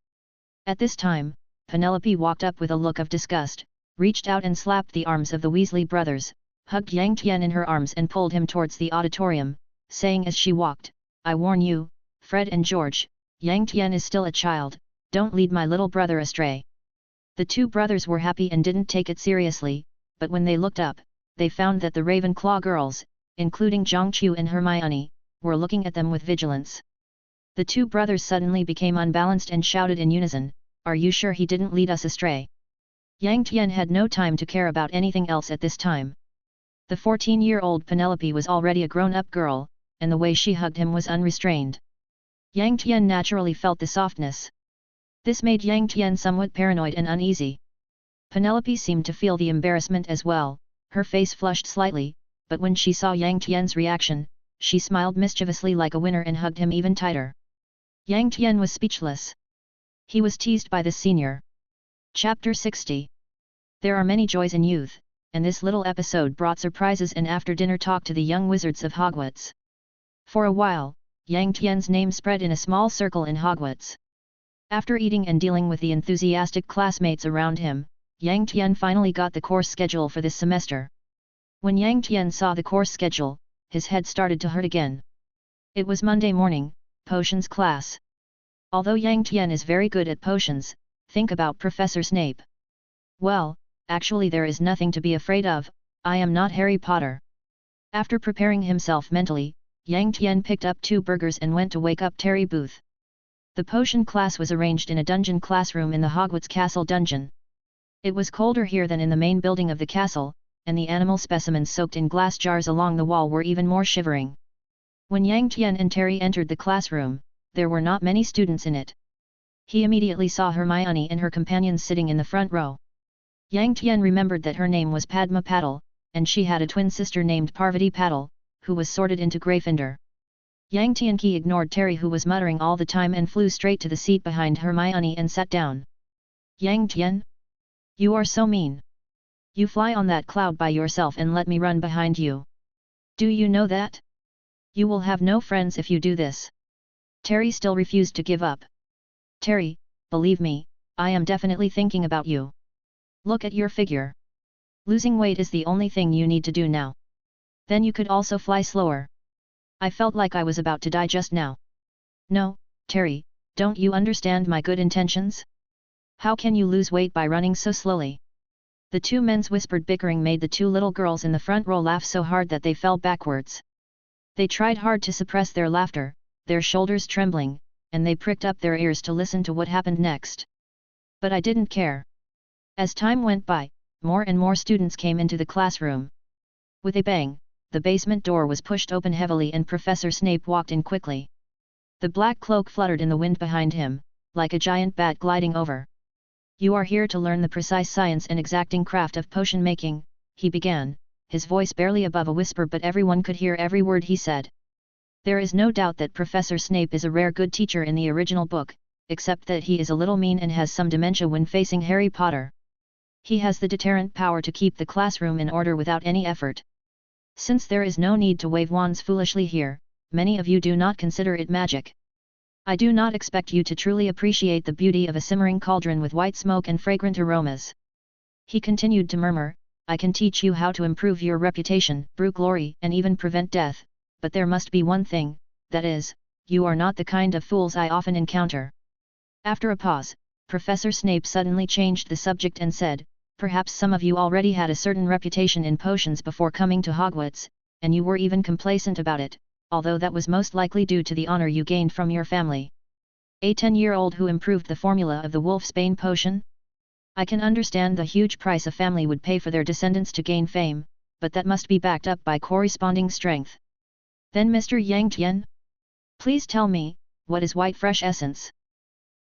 Speaker 1: At this time, Penelope walked up with a look of disgust, reached out and slapped the arms of the Weasley brothers, hugged Yang Tian in her arms and pulled him towards the auditorium, saying as she walked, "I warn you, Fred and George, Yang Tian is still a child, don't lead my little brother astray." The 2 brothers were happy and didn't take it seriously, but when they looked up, they found that the Ravenclaw girls, including Zhang Qiu and Hermione, were looking at them with vigilance. The 2 brothers suddenly became unbalanced and shouted in unison, "Are you sure he didn't lead us astray?" Yang Tian had no time to care about anything else at this time. The 14-year-old Penelope was already a grown-up girl, and the way she hugged him was unrestrained. Yang Tian naturally felt the softness. This made Yang Tian somewhat paranoid and uneasy. Penelope seemed to feel the embarrassment as well, her face flushed slightly, but when she saw Yang Tian's reaction, she smiled mischievously like a winner and hugged him even tighter. Yang Tian was speechless. He was teased by the senior. Chapter 60. There are many joys in youth, and this little episode brought surprises and after-dinner talk to the young wizards of Hogwarts. For a while, Yang Tian's name spread in a small circle in Hogwarts. After eating and dealing with the enthusiastic classmates around him, Yang Tian finally got the course schedule for this semester. When Yang Tian saw the course schedule, his head started to hurt again. It was Monday morning, potions class. Although Yang Tian is very good at potions, think about Professor Snape. Well, actually there is nothing to be afraid of, I am not Harry Potter. After preparing himself mentally, Yang Tian picked up 2 burgers and went to wake up Terry Booth. The potion class was arranged in a dungeon classroom in the Hogwarts Castle dungeon. It was colder here than in the main building of the castle, and the animal specimens soaked in glass jars along the wall were even more shivering. When Yang Tian and Terry entered the classroom, there were not many students in it. He immediately saw Hermione and her companions sitting in the front row. Yang Tian remembered that her name was Padma Patil, and she had a twin sister named Parvati Patil, who was sorted into Gryffindor. Yang Tianqi ignored Terry who was muttering all the time and flew straight to the seat behind Hermione and sat down. "Yang Tian? You are so mean." You fly on that cloud by yourself and let me run behind you. Do you know that? You will have no friends if you do this. Terry still refused to give up. Terry, believe me, I am definitely thinking about you. Look at your figure. Losing weight is the only thing you need to do now. Then you could also fly slower. I felt like I was about to die just now. No, Terry, don't you understand my good intentions? How can you lose weight by running so slowly? The two men's whispered bickering made the two little girls in the front row laugh so hard that they fell backwards. They tried hard to suppress their laughter, their shoulders trembling, and they pricked up their ears to listen to what happened next. But I didn't care. As time went by, more and more students came into the classroom. With a bang, the basement door was pushed open heavily and Professor Snape walked in quickly. The black cloak fluttered in the wind behind him, like a giant bat gliding over. You are here to learn the precise science and exacting craft of potion making, he began, his voice barely above a whisper but everyone could hear every word he said. There is no doubt that Professor Snape is a rare good teacher in the original book, except that he is a little mean and has some dementia when facing Harry Potter. He has the deterrent power to keep the classroom in order without any effort. Since there is no need to wave wands foolishly here, many of you do not consider it magic. I do not expect you to truly appreciate the beauty of a simmering cauldron with white smoke and fragrant aromas. He continued to murmur, I can teach you how to improve your reputation, brew glory, and even prevent death, but there must be one thing, that is, you are not the kind of fools I often encounter. After a pause, Professor Snape suddenly changed the subject and said, perhaps some of you already had a certain reputation in potions before coming to Hogwarts, and you were even complacent about it, although that was most likely due to the honor you gained from your family. A 10-year-old who improved the formula of the Wolfsbane potion? I can understand the huge price a family would pay for their descendants to gain fame, but that must be backed up by corresponding strength. Then Mr. Yang Tian? Please tell me, what is white fresh essence?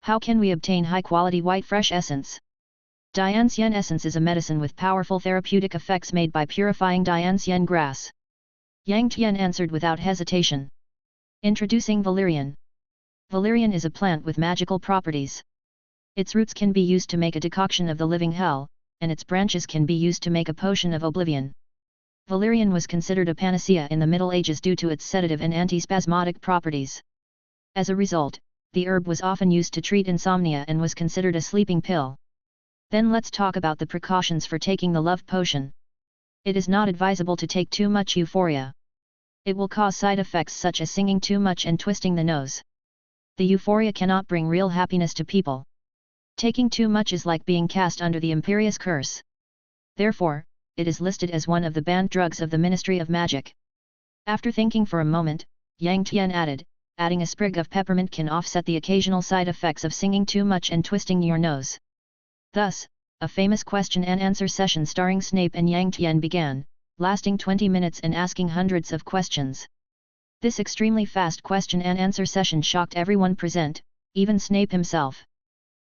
Speaker 1: How can we obtain high-quality white fresh essence? Dianxian essence is a medicine with powerful therapeutic effects made by purifying Dianxian grass. Yang Tian answered without hesitation. Introducing valerian. Valerian is a plant with magical properties. Its roots can be used to make a decoction of the living hell, and its branches can be used to make a potion of oblivion. Valerian was considered a panacea in the Middle Ages due to its sedative and antispasmodic properties. As a result, the herb was often used to treat insomnia and was considered a sleeping pill. Then let's talk about the precautions for taking the love potion. It is not advisable to take too much euphoria. It will cause side effects such as singing too much and twisting the nose. The euphoria cannot bring real happiness to people. Taking too much is like being cast under the Imperious curse. Therefore, it is listed as one of the banned drugs of the Ministry of Magic. After thinking for a moment, Yang Tian added, adding a sprig of peppermint can offset the occasional side effects of singing too much and twisting your nose. Thus, a famous question and answer session starring Snape and Yang Tian began, lasting 20 minutes and asking hundreds of questions. This extremely fast question and answer session shocked everyone present, even Snape himself.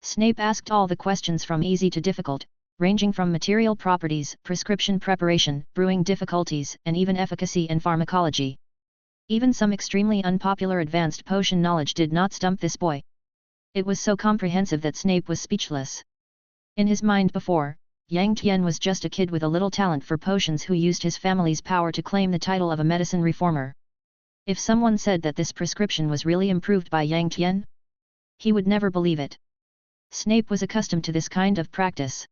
Speaker 1: Snape asked all the questions from easy to difficult, ranging from material properties, prescription preparation, brewing difficulties, and even efficacy and pharmacology. Even some extremely unpopular advanced potion knowledge did not stump this boy. It was so comprehensive that Snape was speechless. In his mind before, Yang Tian was just a kid with a little talent for potions who used his family's power to claim the title of a medicine reformer. If someone said that this prescription was really improved by Yang Tian, he would never believe it. Snape was accustomed to this kind of practice.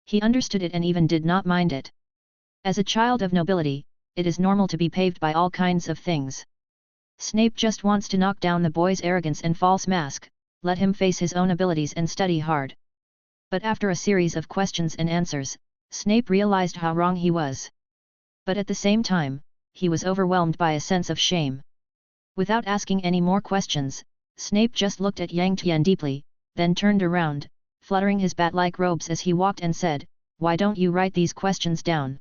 Speaker 1: He understood it and even did not mind it. As a child of nobility, it is normal to be paved by all kinds of things. Snape just wants to knock down the boy's arrogance and false mask, let him face his own abilities and study hard. But after a series of questions and answers, Snape realized how wrong he was. But at the same time, he was overwhelmed by a sense of shame. Without asking any more questions, Snape just looked at Yang Tian deeply, then turned around, fluttering his bat-like robes as he walked and said, "Why don't you write these questions down?"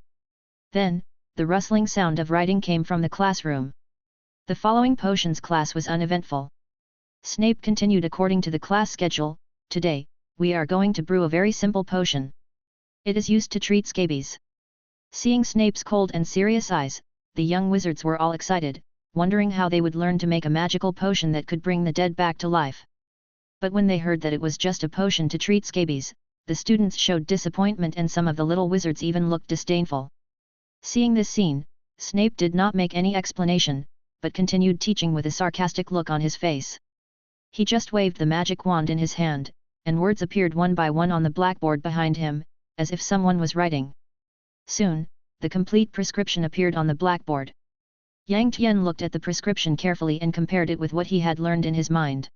Speaker 1: Then, the rustling sound of writing came from the classroom. The following potions class was uneventful. Snape continued according to the class schedule, "Today, we are going to brew a very simple potion. It is used to treat scabies." Seeing Snape's cold and serious eyes, the young wizards were all excited, wondering how they would learn to make a magical potion that could bring the dead back to life. But when they heard that it was just a potion to treat scabies, the students showed disappointment and some of the little wizards even looked disdainful. Seeing this scene, Snape did not make any explanation, but continued teaching with a sarcastic look on his face. He just waved the magic wand in his hand, and words appeared one by one on the blackboard behind him, as if someone was writing. Soon, the complete prescription appeared on the blackboard. Yang Tian looked at the prescription carefully and compared it with what he had learned in his mind.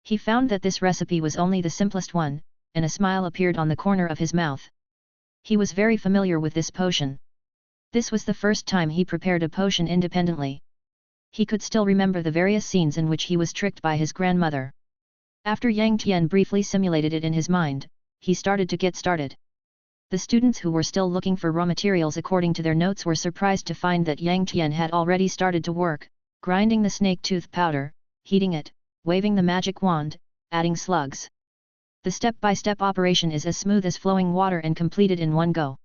Speaker 1: He found that this recipe was only the simplest one, and a smile appeared on the corner of his mouth. He was very familiar with this potion. This was the first time he prepared a potion independently. He could still remember the various scenes in which he was tricked by his grandmother. After Yang Tian briefly simulated it in his mind, he started to get started. The students who were still looking for raw materials according to their notes were surprised to find that Yang Tian had already started to work, grinding the snake tooth powder, heating it, waving the magic wand, adding slugs. The step-by-step operation is as smooth as flowing water and completed in one go.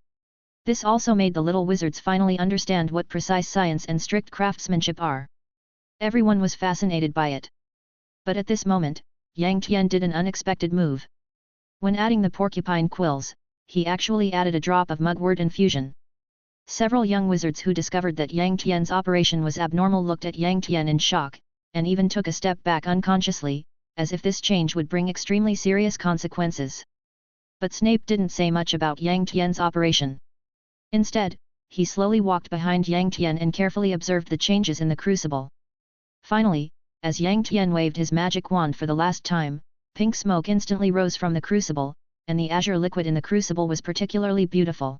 Speaker 1: This also made the little wizards finally understand what precise science and strict craftsmanship are. Everyone was fascinated by it. But at this moment, Yang Tian did an unexpected move. When adding the porcupine quills, he actually added a drop of mugwort infusion. Several young wizards who discovered that Yang Tian's operation was abnormal looked at Yang Tian in shock, and even took a step back unconsciously, as if this change would bring extremely serious consequences. But Snape didn't say much about Yang Tian's operation. Instead, he slowly walked behind Yang Tian and carefully observed the changes in the crucible. Finally, as Yang Tian waved his magic wand for the last time, pink smoke instantly rose from the crucible, and the azure liquid in the crucible was particularly beautiful.